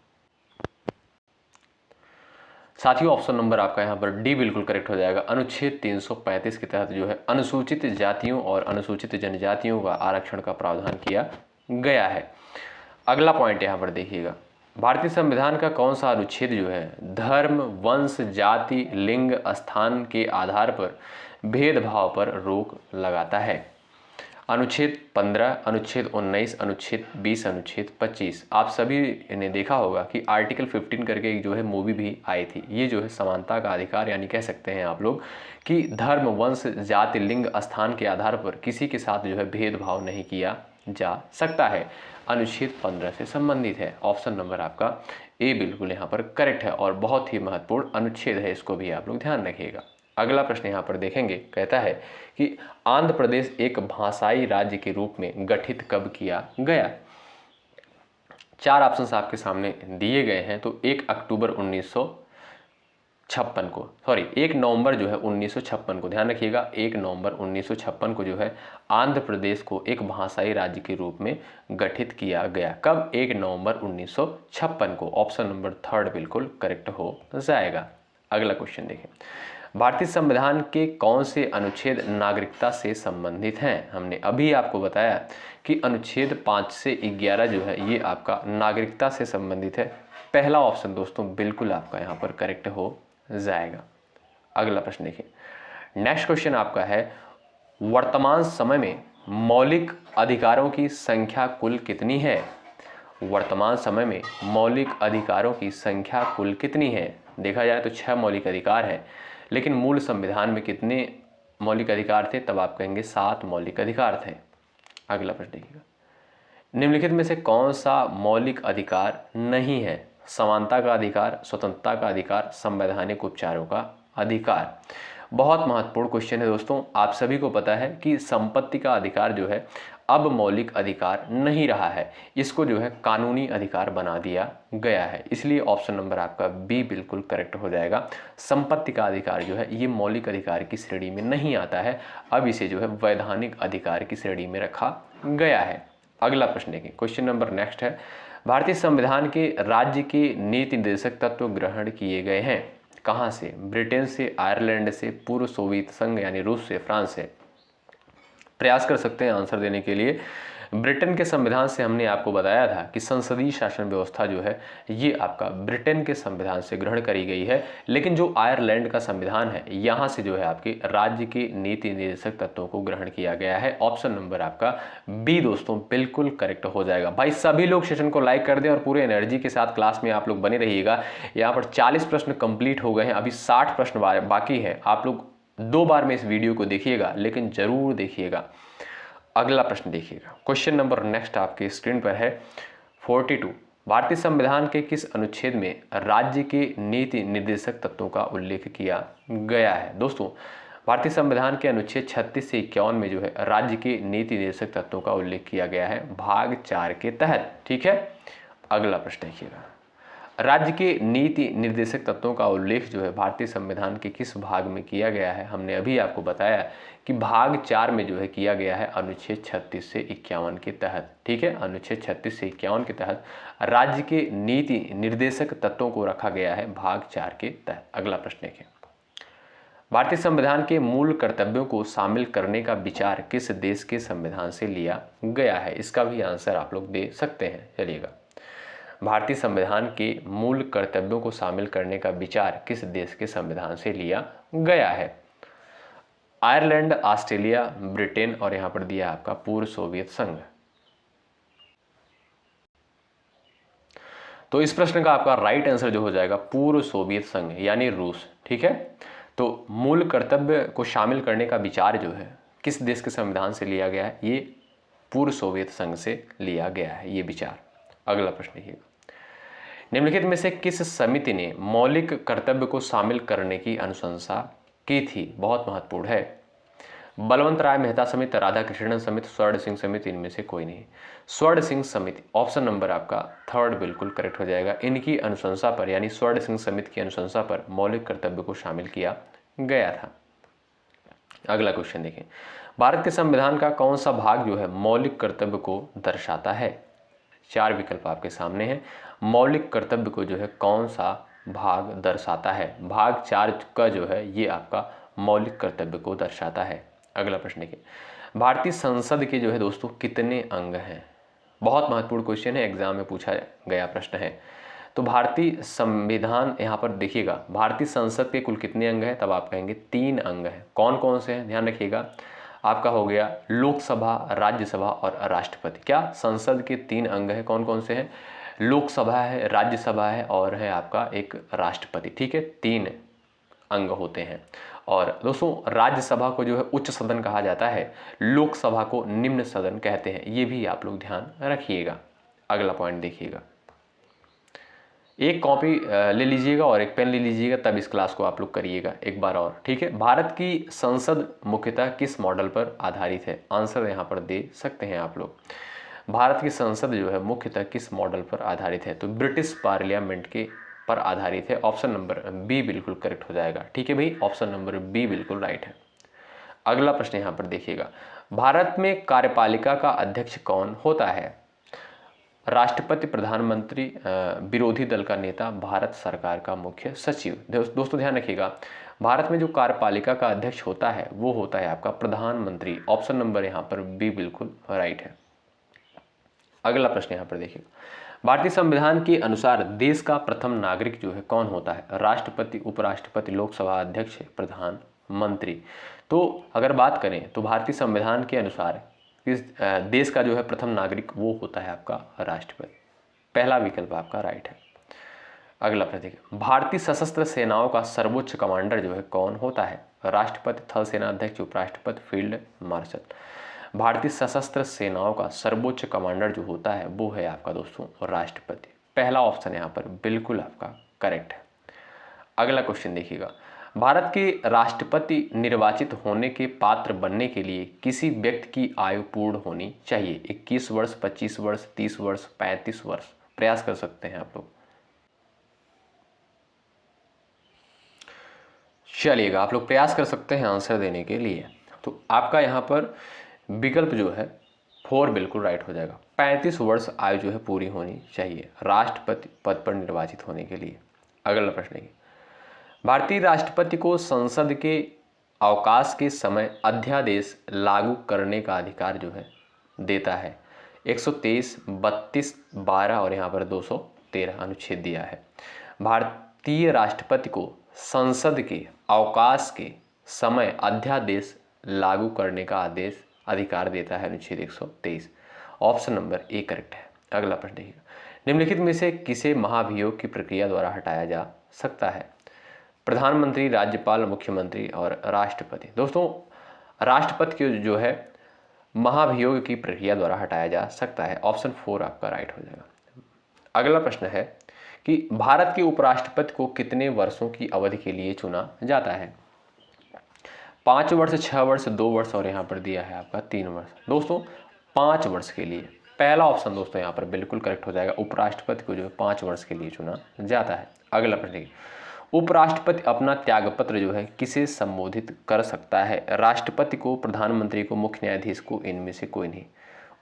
साथियों ऑप्शन नंबर आपका यहाँ पर डी बिल्कुल करेक्ट हो जाएगा। अनुच्छेद 335 के तहत जो है अनुसूचित जातियों और अनुसूचित जनजातियों का आरक्षण का प्रावधान किया गया है। अगला पॉइंट यहाँ पर देखिएगा, भारतीय संविधान का कौन सा अनुच्छेद जो है धर्म, वंश, जाति, लिंग, स्थान के आधार पर भेदभाव पर रोक लगाता है? अनुच्छेद 15, अनुच्छेद 19, अनुच्छेद 20, अनुच्छेद 25। आप सभी ने देखा होगा कि आर्टिकल 15 करके एक जो है मूवी भी आई थी। ये जो है समानता का अधिकार, यानी कह सकते हैं आप लोग कि धर्म, वंश, जाति, लिंग, स्थान के आधार पर किसी के साथ जो है भेदभाव नहीं किया जा सकता है। अनुच्छेद 15 से संबंधित है। ऑप्शन नंबर आपका ए बिल्कुल यहाँ पर करेक्ट है और बहुत ही महत्वपूर्ण अनुच्छेद है, इसको भी आप लोग ध्यान रखिएगा। अगला प्रश्न यहाँ पर देखेंगे, कहता है कि आंध्र प्रदेश एक भाषाई राज्य के रूप में गठित कब किया गया? 4 ऑप्शंस आपके सामने दिए गए हैं। तो 1 अक्टूबर 1956 को, 1 नवंबर जो है 1956 को, ध्यान रखिएगा 1 नवंबर 1956 को जो है आंध्र प्रदेश को एक भाषाई राज्य के रूप में गठित किया गया। कब? 1 नवंबर 1956 को। ऑप्शन नंबर 3 बिल्कुल करेक्ट हो जाएगा। अगला क्वेश्चन देखें, भारतीय संविधान के कौन से अनुच्छेद नागरिकता से संबंधित हैं? हमने अभी आपको बताया कि अनुच्छेद 5 से 11 जो है ये आपका नागरिकता से संबंधित है। पहला ऑप्शन दोस्तों बिल्कुल आपका यहाँ पर करेक्ट हो जाएगा। अगला प्रश्न देखिए, नेक्स्ट क्वेश्चन आपका है, वर्तमान समय में मौलिक अधिकारों की संख्या कुल कितनी है? वर्तमान समय में मौलिक अधिकारों की संख्या कुल कितनी है? देखा जाए तो 6 मौलिक अधिकार हैं, लेकिन मूल संविधान में कितने मौलिक अधिकार थे? तब आप कहेंगे 7 मौलिक अधिकार थे। अगला प्रश्न देखिएगा, निम्नलिखित में से कौन सा मौलिक अधिकार नहीं है? समानता का अधिकार, स्वतंत्रता का अधिकार, संवैधानिक उपचारों का अधिकार। बहुत महत्वपूर्ण क्वेश्चन है दोस्तों। आप सभी को पता है कि संपत्ति का अधिकार जो है अब मौलिक अधिकार नहीं रहा है, इसको जो है कानूनी अधिकार बना दिया गया है। इसलिए ऑप्शन नंबर आपका बी बिल्कुल करेक्ट हो जाएगा। संपत्ति का अधिकार जो है ये मौलिक अधिकार की श्रेणी में नहीं आता है, अब इसे जो है वैधानिक अधिकार की श्रेणी में रखा गया है। अगला प्रश्न देखिए, क्वेश्चन नंबर नेक्स्ट है, भारतीय संविधान के राज्य के नीति निर्देशक तत्व ग्रहण किए गए हैं। कहाँ से? ब्रिटेन से, आयरलैंड से, पूर्व सोवियत संघ यानी रूस से, फ्रांस से। प्रयास कर सकते हैं आंसर देने के लिए। ब्रिटेन के संविधान से हमने आपको बताया था कि संसदीय शासन व्यवस्था जो है ये आपका ब्रिटेन के संविधान से ग्रहण करी गई है, लेकिन जो आयरलैंड का संविधान है यहाँ से जो है आपके राज्य के नीति निर्देशक तत्वों को ग्रहण किया गया है। ऑप्शन नंबर आपका बी दोस्तों बिल्कुल करेक्ट हो जाएगा। भाई सभी लोग सेशन को लाइक कर दें और पूरे एनर्जी के साथ क्लास में आप लोग बने रहिएगा। यहाँ पर 40 प्रश्न कंप्लीट हो गए हैं, अभी 60 प्रश्न बाकी है। आप लोग 2 बार में इस वीडियो को देखिएगा, लेकिन जरूर देखिएगा। अगला प्रश्न देखिएगा, क्वेश्चन नंबर नेक्स्ट आपकी स्क्रीन पर है 42। भारतीय संविधान के किस अनुच्छेद में राज्य के नीति निर्देशक तत्वों का उल्लेख किया गया है? दोस्तों भारतीय संविधान के अनुच्छेद 36 से 51 में जो है राज्य के नीति निर्देशक तत्वों का उल्लेख किया गया है भाग 4 के तहत। ठीक है, अगला प्रश्न देखिएगा, राज्य के नीति निर्देशक तत्वों का उल्लेख जो है भारतीय संविधान के किस भाग में किया गया है? हमने अभी आपको बताया कि भाग 4 में जो है किया गया है अनुच्छेद 36 से 51 के तहत। ठीक है, अनुच्छेद 36 से 51 के तहत राज्य के नीति निर्देशक तत्वों को रखा गया है भाग 4 के तहत। अगला प्रश्न देखें, भारतीय संविधान के मूल कर्तव्यों को शामिल करने का विचार किस देश के संविधान से लिया गया है? इसका भी आंसर आप लोग दे सकते हैं। चलिएगा, भारतीय संविधान के मूल कर्तव्यों को शामिल करने का विचार किस देश के संविधान से लिया गया है? आयरलैंड, ऑस्ट्रेलिया, ब्रिटेन और यहां पर दिया आपका पूर्व सोवियत संघ। तो इस प्रश्न का आपका राइट आंसर जो हो जाएगा पूर्व सोवियत संघ यानी रूस। ठीक है, तो मूल कर्तव्य को शामिल करने का विचार जो है किस देश के संविधान से लिया गया है? ये पूर्व सोवियत संघ से लिया गया है ये विचार। अगला प्रश्न देखिएगा, निम्नलिखित में से किस समिति ने मौलिक कर्तव्य को शामिल करने की अनुशंसा की थी? बहुत महत्वपूर्ण है। बलवंत राय मेहता समिति, राधाकृष्णन समिति, स्वर्ण सिंह समिति, इनमें से कोई नहीं। स्वर्ण सिंह समिति, ऑप्शन नंबर आपका थर्ड बिल्कुल करेक्ट हो जाएगा। इनकी अनुशंसा पर यानी स्वर्ण सिंह समिति की अनुशंसा पर मौलिक कर्तव्य को शामिल किया गया था। अगला क्वेश्चन देखें, भारत के संविधान का कौन सा भाग जो है मौलिक कर्तव्य को दर्शाता है? 4 विकल्प आपके सामने हैं। मौलिक कर्तव्य को जो है कौन सा भाग दर्शाता है? भाग 4 का जो है ये आपका मौलिक कर्तव्य को दर्शाता है। अगला प्रश्न देखिए, भारतीय संसद के जो है दोस्तों कितने अंग हैं? बहुत महत्वपूर्ण क्वेश्चन है, एग्जाम में पूछा गया प्रश्न है। तो भारतीय संविधान यहाँ पर देखिएगा, भारतीय संसद के कुल कितने अंग हैं? तब आप कहेंगे 3 अंग हैं। कौन कौन से हैं? ध्यान रखिएगा, आपका हो गया लोकसभा, राज्यसभा और राष्ट्रपति। क्या संसद के 3 अंग हैं? कौन कौन से हैं? लोकसभा है, राज्यसभा है और है आपका एक राष्ट्रपति। ठीक है, 3 अंग होते हैं। और दोस्तों राज्यसभा को जो है उच्च सदन कहा जाता है, लोकसभा को निम्न सदन कहते हैं। ये भी आप लोग ध्यान रखिएगा। अगला पॉइंट देखिएगा, एक कॉपी ले लीजिएगा और एक पेन ले लीजिएगा, तब इस क्लास को आप लोग करिएगा एक बार और। ठीक है, भारत की संसद मुख्यतः किस मॉडल पर आधारित है? आंसर यहाँ पर दे सकते हैं आप लोग। भारत की संसद जो है मुख्यतः किस मॉडल पर आधारित है? तो ब्रिटिश पार्लियामेंट के पर आधारित है। ऑप्शन नंबर बी बिल्कुल करेक्ट हो जाएगा। ठीक है भाई, ऑप्शन नंबर बी बिल्कुल राइट है। अगला प्रश्न यहाँ पर देखिएगा, भारत में कार्यपालिका का अध्यक्ष कौन होता है? राष्ट्रपति, प्रधानमंत्री, विरोधी दल का नेता, भारत सरकार का मुख्य सचिव। दोस्तों ध्यान रखिएगा, भारत में जो कार्यपालिका का अध्यक्ष होता है वो होता है आपका प्रधानमंत्री। ऑप्शन नंबर यहाँ पर बी बिल्कुल राइट है। अगला प्रश्न यहाँ पर देखिए, भारतीय संविधान के अनुसार देश का प्रथम नागरिक जो है कौन होता है? राष्ट्रपति, उपराष्ट्रपति, लोकसभा अध्यक्ष, प्रधानमंत्री। तो अगर बात करें तो भारतीय संविधान के अनुसार इस देश का जो है प्रथम नागरिक वो होता है आपका राष्ट्रपति। पहला विकल्प आपका राइट है। अगला प्रश्न देखिए, भारतीय सशस्त्र सेनाओं का सर्वोच्च कमांडर जो है कौन होता है? राष्ट्रपति, थल सेना अध्यक्ष, उपराष्ट्रपति, फील्ड मार्शल। भारतीय सशस्त्र सेनाओं का सर्वोच्च कमांडर जो होता है वो है आपका दोस्तों राष्ट्रपति। पहला ऑप्शन यहाँ पर बिल्कुल आपका करेक्ट है। अगला क्वेश्चन देखिएगा, भारत के राष्ट्रपति निर्वाचित होने के पात्र बनने के लिए किसी व्यक्ति की आयु पूर्ण होनी चाहिए? 21 वर्ष, 25 वर्ष, 30 वर्ष, 35 वर्ष। प्रयास कर सकते हैं आप लोग। चलिएगा, आप लोग प्रयास कर सकते हैं आंसर देने के लिए। तो आपका यहाँ पर विकल्प जो है 4 बिल्कुल राइट हो जाएगा। 35 वर्ष आयु जो है पूरी होनी चाहिए राष्ट्रपति पद पर निर्वाचित होने के लिए। अगला प्रश्न है, भारतीय राष्ट्रपति को संसद के अवकाश के समय अध्यादेश लागू करने का अधिकार जो है देता है 123, 32, 12 और यहाँ पर 213 अनुच्छेद दिया है। भारतीय राष्ट्रपति को संसद के अवकाश के समय अध्यादेश लागू करने का अधिकार देता है अनुच्छेद 123। ऑप्शन नंबर ए करेक्ट है। अगला प्रश्न देखिएगा, निम्नलिखित में से किसे महाभियोग की प्रक्रिया द्वारा हटाया जा सकता है? प्रधानमंत्री, राज्यपाल, मुख्यमंत्री और राष्ट्रपति। दोस्तों राष्ट्रपति को जो है महाभियोग की प्रक्रिया द्वारा हटाया जा सकता है। ऑप्शन 4 आपका राइट हो जाएगा। अगला प्रश्न है कि भारत के उपराष्ट्रपति को कितने वर्षों की अवधि के लिए चुना जाता है? 5 वर्ष, 6 वर्ष, 2 वर्ष और यहाँ पर दिया है आपका 3 वर्ष। दोस्तों 5 वर्ष के लिए पहला ऑप्शन दोस्तों यहाँ पर बिल्कुल करेक्ट हो जाएगा। उपराष्ट्रपति को जो है 5 वर्ष के लिए चुना जाता है। अगला प्रश्न है, उपराष्ट्रपति अपना त्यागपत्र जो है किसे संबोधित कर सकता है? राष्ट्रपति को, प्रधानमंत्री को, मुख्य न्यायाधीश को, इनमें से कोई नहीं।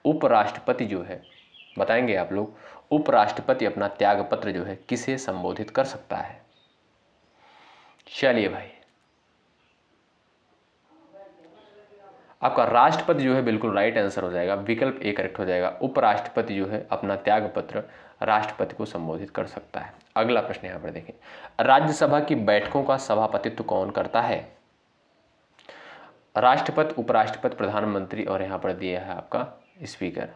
उपराष्ट्रपति जो है, बताएंगे आप लोग, उपराष्ट्रपति अपना त्यागपत्र जो है किसे संबोधित कर सकता है? चलिए भाई, आपका राष्ट्रपति जो है बिल्कुल राइट आंसर हो जाएगा। विकल्प ए करेक्ट हो जाएगा। उपराष्ट्रपति जो है अपना त्यागपत्र राष्ट्रपति को संबोधित कर सकता है। अगला प्रश्न यहाँ पर देखें, राज्यसभा की बैठकों का सभापतित्व कौन करता है? राष्ट्रपति, उपराष्ट्रपति, प्रधानमंत्री और यहाँ पर दिया है आपका स्पीकर।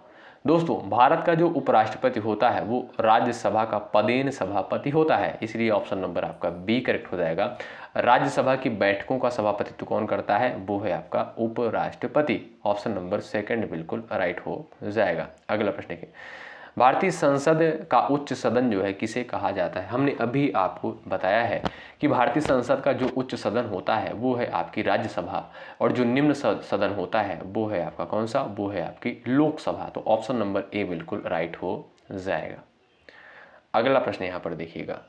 दोस्तों भारत का जो उपराष्ट्रपति होता है वो राज्यसभा का पदेन सभापति होता है, इसलिए ऑप्शन नंबर आपका बी करेक्ट हो जाएगा। राज्यसभा की बैठकों का सभापतित्व कौन करता है? वो है आपका उपराष्ट्रपति। ऑप्शन नंबर सेकंड बिल्कुल राइट हो जाएगा। अगला प्रश्न है, भारतीय संसद का उच्च सदन जो है किसे कहा जाता है? हमने अभी आपको बताया है कि भारतीय संसद का जो उच्च सदन होता है वो है आपकी राज्यसभा, और जो निम्न सदन होता है वो है आपका कौन सा? वो है आपकी लोकसभा। तो ऑप्शन नंबर ए बिल्कुल राइट हो जाएगा। अगला प्रश्न यहाँ पर देखिएगा,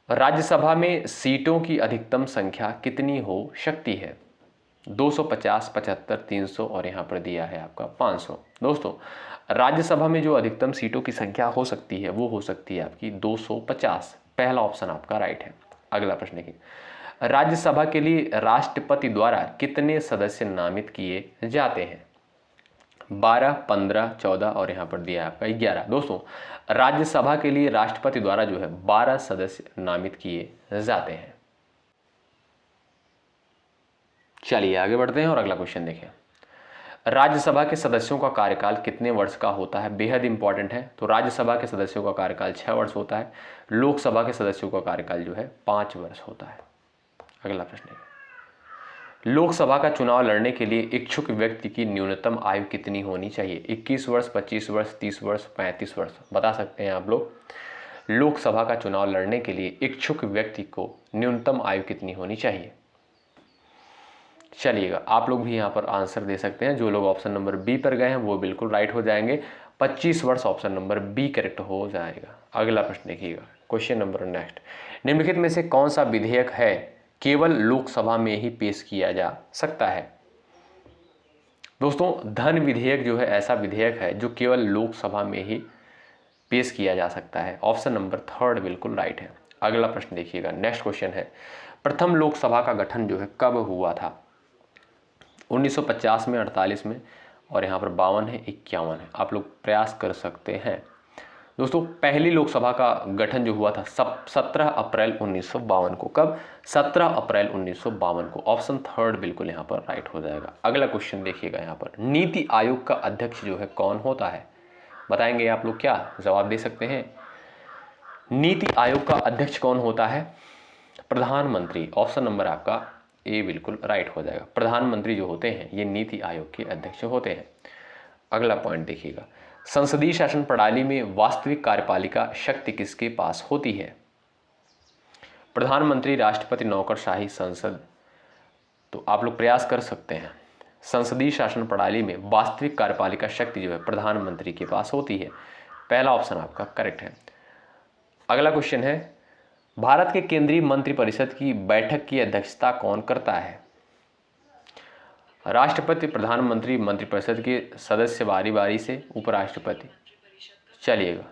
राज्यसभा में सीटों की अधिकतम संख्या कितनी हो सकती है? 250, 75, 300 और यहाँ पर दिया है आपका 500। दोस्तों राज्यसभा में जो अधिकतम सीटों की संख्या हो सकती है वो हो सकती है आपकी 250। पहला ऑप्शन आपका राइट है। अगला प्रश्न है, राज्यसभा के लिए राष्ट्रपति द्वारा कितने सदस्य नामित किए जाते हैं? 12, 15, 14 और यहाँ पर दिया है आपका 11। दोस्तों राज्यसभा के लिए राष्ट्रपति द्वारा जो है 12 सदस्य नामित किए जाते हैं। चलिए आगे बढ़ते हैं और अगला क्वेश्चन देखें, राज्यसभा के सदस्यों का कार्यकाल कितने वर्ष का होता है? बेहद इंपॉर्टेंट है। तो राज्यसभा के सदस्यों का कार्यकाल 6 वर्ष होता है। लोकसभा के सदस्यों का कार्यकाल जो है 5 वर्ष होता है। अगला प्रश्न है, लोकसभा का चुनाव लड़ने के लिए इच्छुक व्यक्ति की न्यूनतम आयु कितनी होनी चाहिए? 21 वर्ष, 25 वर्ष, 30 वर्ष, 35 वर्ष। बता सकते हैं आप लोग, लोकसभा का चुनाव लड़ने के लिए इच्छुक व्यक्ति को न्यूनतम आयु कितनी होनी चाहिए? चलिएगा आप लोग भी यहाँ पर आंसर दे सकते हैं। जो लोग ऑप्शन नंबर बी पर गए हैं वो बिल्कुल राइट हो जाएंगे। 25 वर्ष ऑप्शन नंबर बी करेक्ट हो जाएगा। अगला प्रश्न देखिएगा, क्वेश्चन नंबर नेक्स्ट, निम्नलिखित में से कौन सा विधेयक है केवल लोकसभा में ही पेश किया जा सकता है? दोस्तों धन विधेयक जो है ऐसा विधेयक है जो केवल लोकसभा में ही पेश किया जा सकता है। ऑप्शन नंबर 3 बिल्कुल राइट है। अगला प्रश्न देखिएगा, नेक्स्ट क्वेश्चन है, प्रथम लोकसभा का गठन जो है कब हुआ था? 1950 में, 48 में और यहाँ पर 52 है, 51 है। आप लोग प्रयास कर सकते हैं। दोस्तों पहली लोकसभा का गठन जो हुआ था 17 अप्रैल 1952 को। कब? 17 अप्रैल 1952 को। ऑप्शन 3 बिल्कुल यहाँ पर राइट हो जाएगा। अगला क्वेश्चन देखिएगा, यहाँ पर नीति आयोग का अध्यक्ष जो है कौन होता है? बताएंगे आप लोग, क्या जवाब दे सकते हैं? नीति आयोग का अध्यक्ष कौन होता है? प्रधानमंत्री। ऑप्शन नंबर आपका ए बिल्कुल राइट हो जाएगा। प्रधानमंत्री जो होते हैं ये नीति आयोग के अध्यक्ष होते हैं। अगला पॉइंट देखिएगा, संसदीय शासन प्रणाली में वास्तविक कार्यपालिका शक्ति किसके पास होती है? प्रधानमंत्री, राष्ट्रपति, नौकरशाही, संसद। तो आप लोग प्रयास कर सकते हैं। संसदीय शासन प्रणाली में वास्तविक कार्यपालिका शक्ति जो है प्रधानमंत्री के पास होती है। पहला ऑप्शन आपका करेक्ट है। अगला क्वेश्चन है, भारत के केंद्रीय मंत्रिपरिषद की बैठक की अध्यक्षता कौन करता है? राष्ट्रपति, प्रधानमंत्री, मंत्रिपरिषद के सदस्य बारी बारी से, उपराष्ट्रपति। चलिएगा,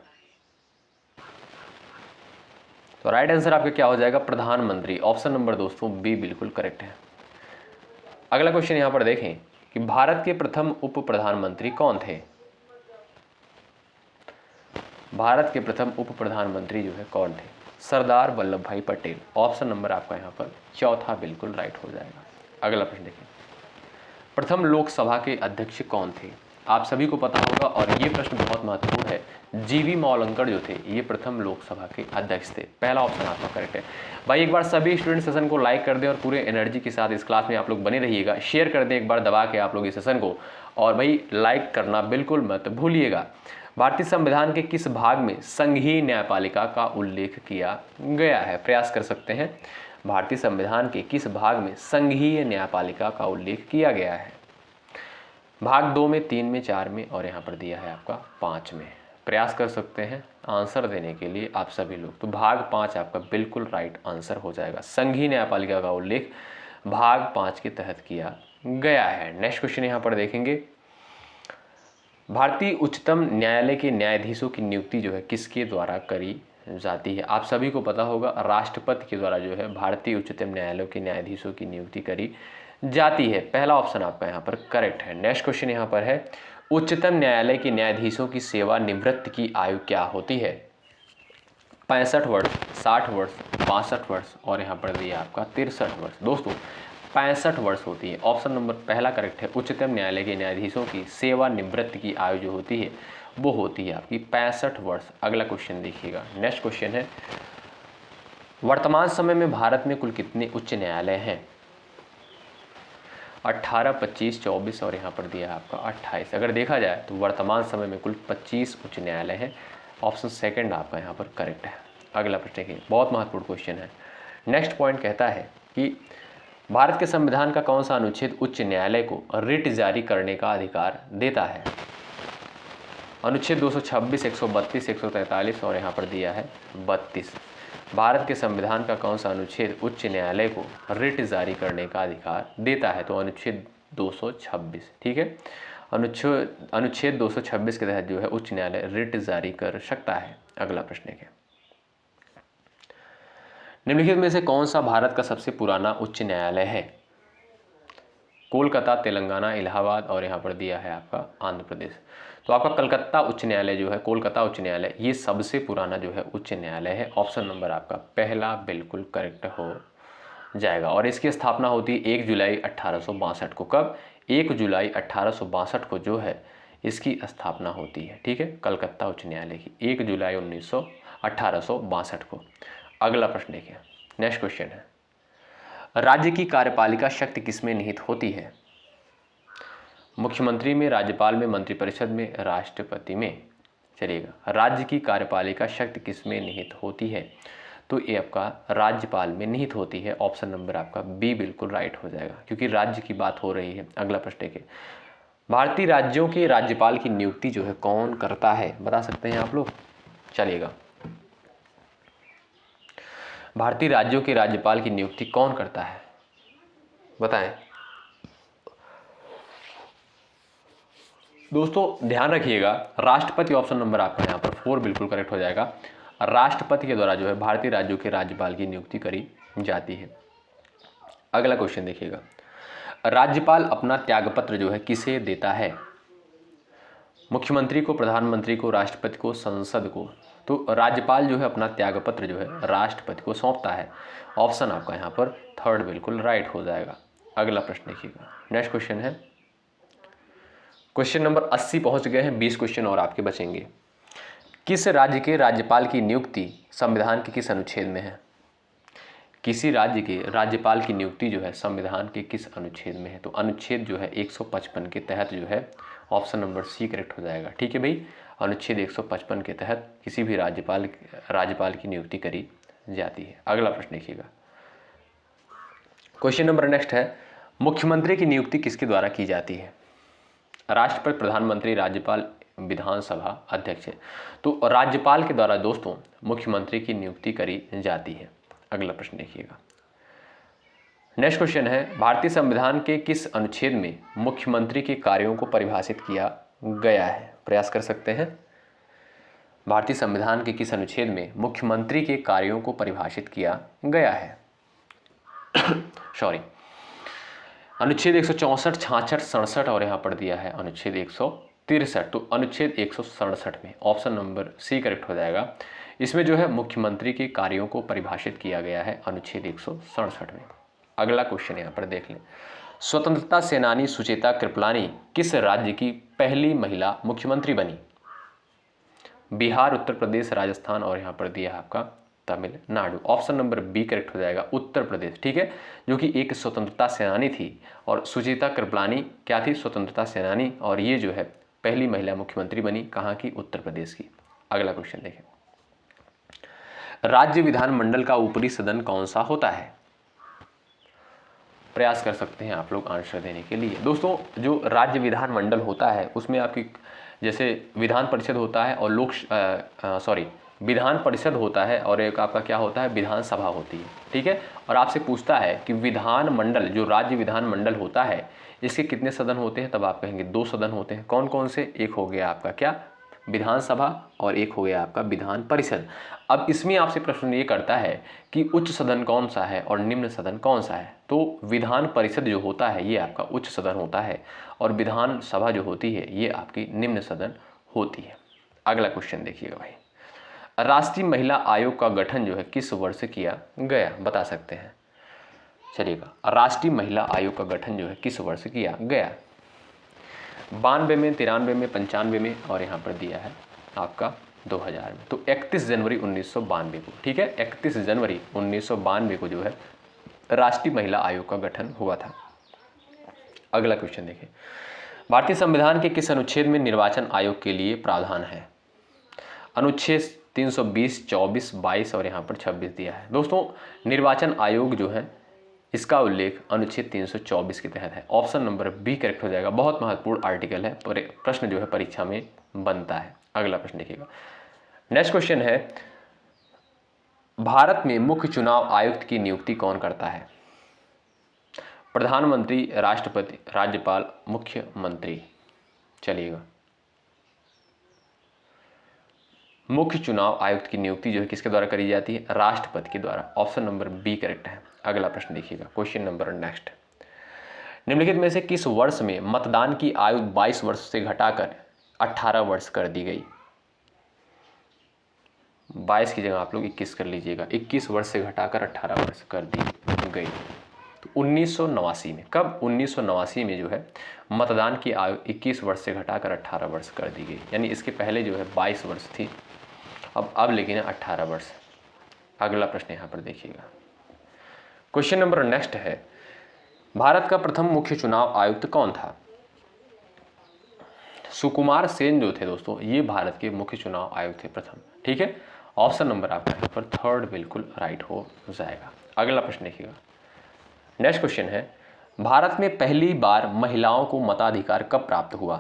तो राइट आंसर आपका क्या हो जाएगा? प्रधानमंत्री। ऑप्शन नंबर दोस्तों बी बिल्कुल करेक्ट है। अगला क्वेश्चन यहां पर देखें कि भारत के प्रथम उप प्रधानमंत्री कौन थे? भारत के प्रथम उप प्रधानमंत्री जो है कौन थे? सरदार वल्लभ भाई पटेल। ऑप्शन नंबर आपका यहाँ पर चौथा बिल्कुल राइट हो जाएगा। अगला प्रश्न देखिए, प्रथम लोकसभा के अध्यक्ष कौन थे? आप सभी को पता होगा और ये प्रश्न बहुत महत्वपूर्ण है। जीवी मौलंकर जो थे ये प्रथम लोकसभा के अध्यक्ष थे। पहला ऑप्शन आपका करेक्ट है। भाई एक बार सभी स्टूडेंट सेशन को लाइक कर दें और पूरे एनर्जी के साथ इस क्लास में आप लोग बने रहिएगा। शेयर कर दें एक बार दबा के आप लोग इस सेशन को, और भाई लाइक करना बिल्कुल मत भूलिएगा। भारतीय संविधान के किस भाग में संघीय न्यायपालिका का उल्लेख किया गया है? प्रयास कर सकते हैं। भारतीय संविधान के किस भाग में संघीय न्यायपालिका का उल्लेख किया गया है? भाग 2 में, 3 में, 4 में, और यहाँ पर दिया है आपका 5 में। प्रयास कर सकते हैं आंसर देने के लिए आप सभी लोग। तो भाग 5 आपका बिल्कुल राइट आंसर हो जाएगा। संघीय न्यायपालिका का उल्लेख भाग 5 के तहत किया गया है। नेक्स्ट क्वेश्चन यहाँ पर देखेंगे, भारतीय उच्चतम न्यायालय के न्यायाधीशों की नियुक्ति जो है किसके द्वारा करी जाती है? आप सभी को पता होगा राष्ट्रपति के द्वारा जो है भारतीय उच्चतम न्यायालय के न्यायाधीशों की नियुक्ति करी जाती है। पहला ऑप्शन आपका यहाँ पर करेक्ट है। नेक्स्ट क्वेश्चन यहाँ पर है, उच्चतम न्यायालय के न्यायाधीशों की सेवानिवृत्त की आयु क्या होती है? 65 वर्ष, 60 वर्ष, 62 वर्ष, और यहाँ पर दिया आपका 63 वर्ष। दोस्तों 65 वर्ष होती है। ऑप्शन नंबर पहला करेक्ट है। उच्चतम न्यायालय के न्यायाधीशों की सेवानिवृत्त की आयु जो होती है वो होती है आपकी 65 वर्ष। अगला क्वेश्चन देखिएगा। नेक्स्ट क्वेश्चन है, वर्तमान समय में भारत में कुल कितने उच्च न्यायालय हैं? 18, 25, 24, और यहाँ पर दिया है आपका 28। अगर देखा जाए तो वर्तमान समय में कुल 25 उच्च न्यायालय हैं। ऑप्शन सेकंड आपका यहाँ पर करेक्ट है। अगला प्रश्न देखिए, बहुत महत्वपूर्ण क्वेश्चन है। नेक्स्ट पॉइंट कहता है कि भारत के संविधान का कौन सा अनुच्छेद उच्च न्यायालय को रिट जारी करने का अधिकार देता है? अनुच्छेद 226, 132, 143, और यहाँ पर दिया है 32। भारत के संविधान का कौन सा अनुच्छेद उच्च न्यायालय को रिट जारी करने का अधिकार देता है? तो अनुच्छेद 226। ठीक है, अनुच्छेद 226 के तहत जो है उच्च न्यायालय रिट जारी कर सकता है। अगला प्रश्न है, निम्नलिखित में से कौन सा भारत का सबसे पुराना उच्च न्यायालय है? कोलकाता, तेलंगाना, इलाहाबाद, और यहाँ पर दिया है आपका आंध्र प्रदेश। तो आपका कलकत्ता उच्च न्यायालय जो है, कोलकाता उच्च न्यायालय, ये सबसे पुराना जो है उच्च न्यायालय है। ऑप्शन नंबर आपका पहला बिल्कुल करेक्ट हो जाएगा। और इसकी स्थापना होती है 1 जुलाई 1862 को। कब? 1 जुलाई 1862 को जो है इसकी स्थापना होती है। ठीक है, कलकत्ता उच्च न्यायालय की 1 जुलाई 1862 को। अगला प्रश्न देखिए। नेक्स्ट क्वेश्चन है, राज्य की कार्यपालिका शक्ति किसमें निहित होती है? मुख्यमंत्री में, राज्यपाल में, मंत्रिपरिषद में, राष्ट्रपति में। चलिएगा, राज्य की कार्यपालिका शक्ति किसमें निहित होती है? तो ये आपका राज्यपाल में निहित होती है। ऑप्शन नंबर आपका बी बिल्कुल राइट हो जाएगा, क्योंकि राज्य की बात हो रही है। अगला प्रश्न देखिए, भारतीय राज्यों के राज्यपाल की नियुक्ति जो है कौन करता है? बता सकते हैं आप लोग? चलिएगा, भारतीय राज्यों के राज्यपाल की नियुक्ति कौन करता है? बताएं दोस्तों, ध्यान रखिएगा, राष्ट्रपति। ऑप्शन नंबर आपका यहाँ पर 4 बिल्कुल करेक्ट हो जाएगा। राष्ट्रपति के द्वारा जो है भारतीय राज्यों के राज्यपाल की नियुक्ति करी जाती है। अगला क्वेश्चन देखिएगा, राज्यपाल अपना त्यागपत्र जो है किसे देता है? मुख्यमंत्री को, प्रधानमंत्री को, राष्ट्रपति को, संसद को। तो राज्यपाल जो है अपना त्यागपत्र जो है राष्ट्रपति को सौंपता है। ऑप्शन आपका यहाँ पर थर्ड बिल्कुल राइट हो जाएगा। अगला प्रश्न देखिएगा। नेक्स्ट क्वेश्चन है, क्वेश्चन नंबर 80 पहुंच गए हैं। 20 क्वेश्चन और आपके बचेंगे। किस राज्य के राज्यपाल की नियुक्ति संविधान के किस अनुच्छेद में है? किसी राज्य के राज्यपाल की नियुक्ति जो है संविधान के किस अनुच्छेद में है? तो अनुच्छेद जो है 155 के तहत जो है ऑप्शन नंबर सी करेक्ट हो जाएगा। ठीक है भाई, अनुच्छेद 155 के तहत किसी भी राज्यपाल की नियुक्ति करी जाती है। अगला प्रश्न देखिएगा। क्वेश्चन नंबर नेक्स्ट है, मुख्यमंत्री की नियुक्ति किसके द्वारा की जाती है? राष्ट्रपति, प्रधानमंत्री, राज्यपाल, विधानसभा अध्यक्ष है। तो राज्यपाल के द्वारा दोस्तों मुख्यमंत्री की नियुक्ति करी जाती है। अगला प्रश्न देखिएगा। नेक्स्ट क्वेश्चन है, भारतीय संविधान के किस अनुच्छेद में मुख्यमंत्री के कार्यों को परिभाषित किया गया है? प्रयास कर सकते हैं। भारतीय संविधान के किस अनुच्छेद में मुख्यमंत्री के कार्यों को परिभाषित किया गया है? सॉरी, अनुच्छेद 164, 66, 67 और यहाँ पर दिया है अनुच्छेद 163, तो अनुच्छेद 167 में ऑप्शन नंबर सी करेक्ट हो जाएगा। इसमें जो है मुख्यमंत्री के कार्यों को परिभाषित किया गया है अनुच्छेद 167 में। अगला क्वेश्चन यहाँ पर देख लें, स्वतंत्रता सेनानी सुचेता कृपलानी किस राज्य की पहली महिला मुख्यमंत्री बनी? बिहार, उत्तर प्रदेश, राजस्थान और यहाँ पर दिया है आपका Tamil Nadu. Option number B correct हो जाएगा, उत्तर प्रदेश। ठीक है, जो कि एक स्वतंत्रता सेनानी थी और सुचेता कृपलानी क्या थी? स्वतंत्रता सेनानी, और ये जो है पहली महिला मुख्यमंत्री बनी कहाँ की? उत्तर प्रदेश की। अगला क्वेश्चन देखें, राज्य विधानमंडल का ऊपरी सदन कौन सा होता है? प्रयास कर सकते हैं आप लोग आंसर देने के लिए। दोस्तों, जो राज्य विधानमंडल होता है उसमें आपकी जैसे विधान परिषद होता है और विधान परिषद होता है और एक आपका क्या होता है? विधानसभा होती है। ठीक है, और आपसे पूछता है कि विधानमंडल, जो राज्य विधानमंडल होता है, इसके कितने सदन होते हैं? तब आप कहेंगे 2 सदन होते हैं। कौन कौन से? एक हो गया आपका क्या? विधानसभा, और एक हो गया आपका विधान परिषद। अब इसमें आपसे प्रश्न ये करता है कि उच्च सदन कौन सा है और निम्न सदन कौन सा है? तो विधान परिषद जो होता है ये आपका उच्च सदन होता है और विधानसभा जो होती है ये आपकी निम्न सदन होती है। अगला क्वेश्चन देखिएगा भाई, राष्ट्रीय महिला आयोग का गठन जो है किस वर्ष किया गया? बता सकते हैं। चलिएगा, राष्ट्रीय महिला आयोग का गठन जो है किस वर्ष किया गया? 92 में, 93 में, 95 में और यहाँ पर दिया है आपका 2000 में। तो 31 जनवरी 1992 को, ठीक है, 31 जनवरी 1992 को जो है राष्ट्रीय महिला आयोग का गठन हुआ था। अगला क्वेश्चन देखिए, भारतीय संविधान के किस अनुच्छेद में निर्वाचन आयोग के लिए प्रावधान है? अनुच्छेद 320, 24, 22 और यहाँ पर 26 दिया है। दोस्तों, निर्वाचन आयोग जो है इसका उल्लेख अनुच्छेद 324 के तहत है। ऑप्शन नंबर बी करेक्ट हो जाएगा। बहुत महत्वपूर्ण आर्टिकल है, प्रश्न जो है परीक्षा में बनता है। अगला प्रश्न देखिएगा, नेक्स्ट क्वेश्चन है, भारत में मुख्य चुनाव आयुक्त की नियुक्ति कौन करता है? प्रधानमंत्री, राष्ट्रपति, राज्यपाल, मुख्यमंत्री। चलिएगा, मुख्य चुनाव आयुक्त की नियुक्ति जो है किसके द्वारा करी जाती है? राष्ट्रपति के द्वारा। ऑप्शन नंबर बी करेक्ट है। अगला प्रश्न देखिएगा, क्वेश्चन नंबर नेक्स्ट, निम्नलिखित में से किस वर्ष में मतदान की आयु 22 वर्ष से घटाकर 18 वर्ष कर दी गई? 22 की जगह आप लोग 21 कर लीजिएगा। 21 वर्ष से घटाकर 18 वर्ष कर दी गई। तो 1989 में, कब? 1989 में जो है मतदान की आयु 21 वर्ष से घटाकर 18 वर्ष कर दी गई। यानी इसके पहले जो है 22 वर्ष थी, अब लेकिन 18 वर्ष। अगला प्रश्न यहाँ पर देखिएगा, क्वेश्चन नंबर नेक्स्ट है, भारत का प्रथम मुख्य चुनाव आयुक्त कौन था? सुकुमार सेन जो थे दोस्तों, ये भारत के मुख्य चुनाव आयुक्त थे प्रथम। ठीक है, ऑप्शन नंबर आपका यहाँ पर थर्ड बिल्कुल राइट हो जाएगा। अगला प्रश्न देखिएगा, नेक्स्ट क्वेश्चन है, भारत में पहली बार महिलाओं को मताधिकार कब प्राप्त हुआ?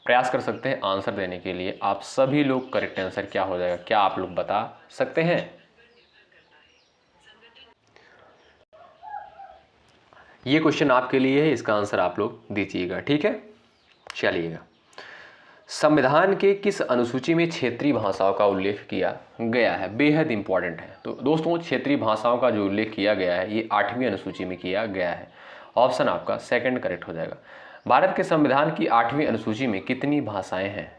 प्रयास कर सकते हैं आंसर देने के लिए। आप सभी लोग करेक्ट आंसर क्या हो जाएगा, क्या आप लोग बता सकते हैं? ये क्वेश्चन आपके लिए है, इसका आंसर आप लोग दीजिएगा। ठीक है, चलिएगा, संविधान के किस अनुसूची में क्षेत्रीय भाषाओं का उल्लेख किया गया है? बेहद इंपॉर्टेंट है। तो दोस्तों, क्षेत्रीय भाषाओं का जो उल्लेख किया गया है ये 8वीं अनुसूची में किया गया है। ऑप्शन आपका सेकंड करेक्ट हो जाएगा। भारत के संविधान की 8वीं अनुसूची में कितनी भाषाएं हैं?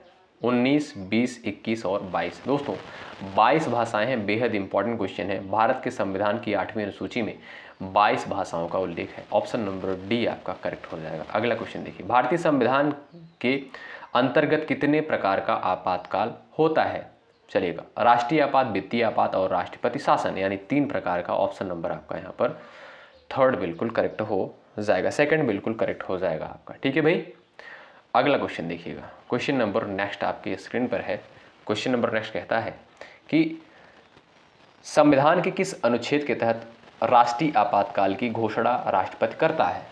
19, 20, 21 और 22। दोस्तों, 22 भाषाएं हैं। बेहद इंपॉर्टेंट क्वेश्चन है। भारत के संविधान की 8वीं अनुसूची में 22 भाषाओं का उल्लेख है। ऑप्शन नंबर डी आपका करेक्ट हो जाएगा। अगला क्वेश्चन देखिए, भारतीय संविधान के अंतर्गत कितने प्रकार का आपातकाल होता है? चलिएगा, राष्ट्रीय आपात, वित्तीय आपात और राष्ट्रपति शासन, यानी 3 प्रकार का। ऑप्शन नंबर आपका यहाँ पर थर्ड बिल्कुल करेक्ट हो जाएगा, सेकंड बिल्कुल करेक्ट हो जाएगा आपका। ठीक है भाई, अगला क्वेश्चन देखिएगा, क्वेश्चन नंबर नेक्स्ट आपकी स्क्रीन पर है। क्वेश्चन नंबर नेक्स्ट कहता है कि संविधान के किस अनुच्छेद के तहत राष्ट्रीय आपातकाल की घोषणा राष्ट्रपति करता है?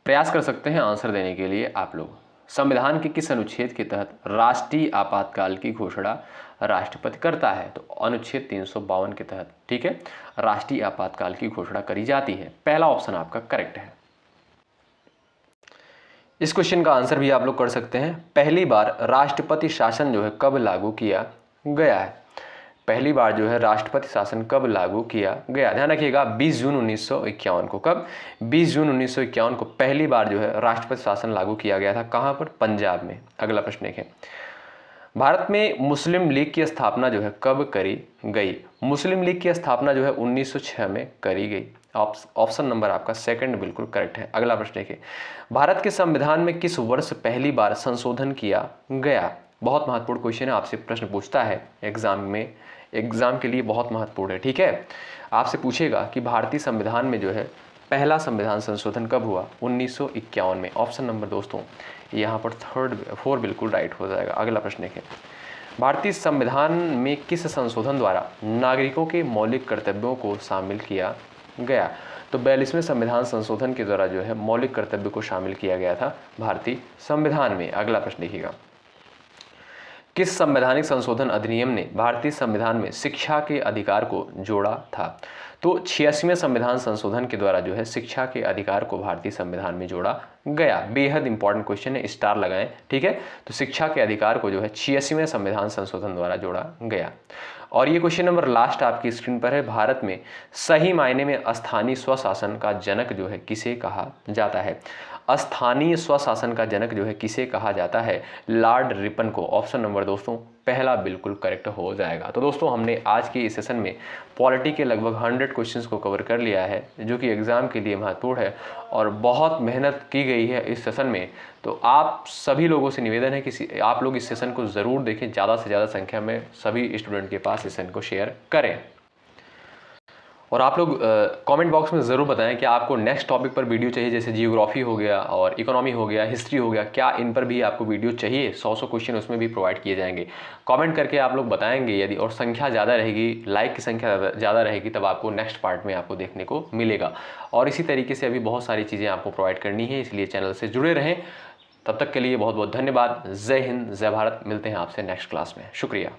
प्रयास कर सकते हैं आंसर देने के लिए आप लोग। संविधान के किस अनुच्छेद के तहत राष्ट्रीय आपातकाल की घोषणा राष्ट्रपति करता है? तो अनुच्छेद 352 के तहत, ठीक है, राष्ट्रीय आपातकाल की घोषणा करी जाती है। पहला ऑप्शन आपका करेक्ट है। इस क्वेश्चन का आंसर भी आप लोग कर सकते हैं। पहली बार राष्ट्रपति शासन जो है कब लागू किया गया है? पहली बार जो है राष्ट्रपति शासन कब लागू किया गया? ध्यान रखिएगा 20 जून 1951 को। कब? 20 जून 1951 को पहली बार जो है राष्ट्रपति शासन लागू किया गया था। कहां पर? पंजाब में। अगला प्रश्न देखें, भारत में मुस्लिम लीग की स्थापना जो है कब करी गई? मुस्लिम लीग की स्थापना जो है 1906 में करी गई। ऑप्शन नंबर आपका सेकंड बिल्कुल करेक्ट है। अगला प्रश्न देखिए, भारत के संविधान में किस वर्ष पहली बार संशोधन किया गया? बहुत महत्वपूर्ण क्वेश्चन है, आपसे प्रश्न पूछता है एग्जाम में, एग्जाम के लिए बहुत महत्वपूर्ण है, ठीक है। आपसे पूछेगा कि भारतीय संविधान में जो है पहला संविधान संशोधन कब हुआ? 1951 में। ऑप्शन नंबर दोस्तों यहाँ पर 4 बिल्कुल राइट हो जाएगा। अगला प्रश्न देखें, भारतीय संविधान में किस संशोधन द्वारा नागरिकों के मौलिक कर्तव्यों को शामिल किया गया? तो 42वें संविधान संशोधन के द्वारा जो है मौलिक कर्तव्य को शामिल किया गया था भारतीय संविधान में। अगला प्रश्न देखिएगा, किस संवैधानिक संशोधन अधिनियम ने भारतीय संविधान में शिक्षा के अधिकार को जोड़ा था? तो 86वें संविधान संशोधन के द्वारा जो है शिक्षा के अधिकार को भारतीय संविधान में जोड़ा गया। बेहद इंपॉर्टेंट क्वेश्चन है, स्टार लगाएं, ठीक है। तो शिक्षा के अधिकार को जो है 86वें संविधान संशोधन द्वारा जोड़ा गया। और ये क्वेश्चन नंबर लास्ट आपकी स्क्रीन पर है, भारत में सही मायने में स्थानीय स्वशासन का जनक जो है किसे कहा जाता है? स्थानीय स्वशासन का जनक जो है किसे कहा जाता है? लॉर्ड रिपन को। ऑप्शन नंबर दोस्तों पहला बिल्कुल करेक्ट हो जाएगा। तो दोस्तों हमने आज के इस सेशन में पॉलिटी के लगभग 100 क्वेश्चंस को कवर कर लिया है, जो कि एग्जाम के लिए महत्वपूर्ण है और बहुत मेहनत की गई है इस सेशन में। तो आप सभी लोगों से निवेदन है कि आप लोग इस सेशन को ज़रूर देखें, ज़्यादा से ज़्यादा संख्या में सभी स्टूडेंट के पास इस सेशन को शेयर करें। और आप लोग कमेंट बॉक्स में ज़रूर बताएं कि आपको नेक्स्ट टॉपिक पर वीडियो चाहिए, जैसे जियोग्राफी हो गया और इकोनॉमी हो गया, हिस्ट्री हो गया, क्या इन पर भी आपको वीडियो चाहिए? 100 क्वेश्चन उसमें भी प्रोवाइड किए जाएंगे। कमेंट करके आप लोग बताएंगे, यदि और संख्या ज़्यादा रहेगी, लाइक की संख्या ज़्यादा रहेगी, तब आपको नेक्स्ट पार्ट में आपको देखने को मिलेगा। और इसी तरीके से अभी बहुत सारी चीज़ें आपको प्रोवाइड करनी है, इसलिए चैनल से जुड़े रहें। तब तक के लिए बहुत बहुत धन्यवाद। जय हिंद, जय भारत। मिलते हैं आपसे नेक्स्ट क्लास में। शुक्रिया।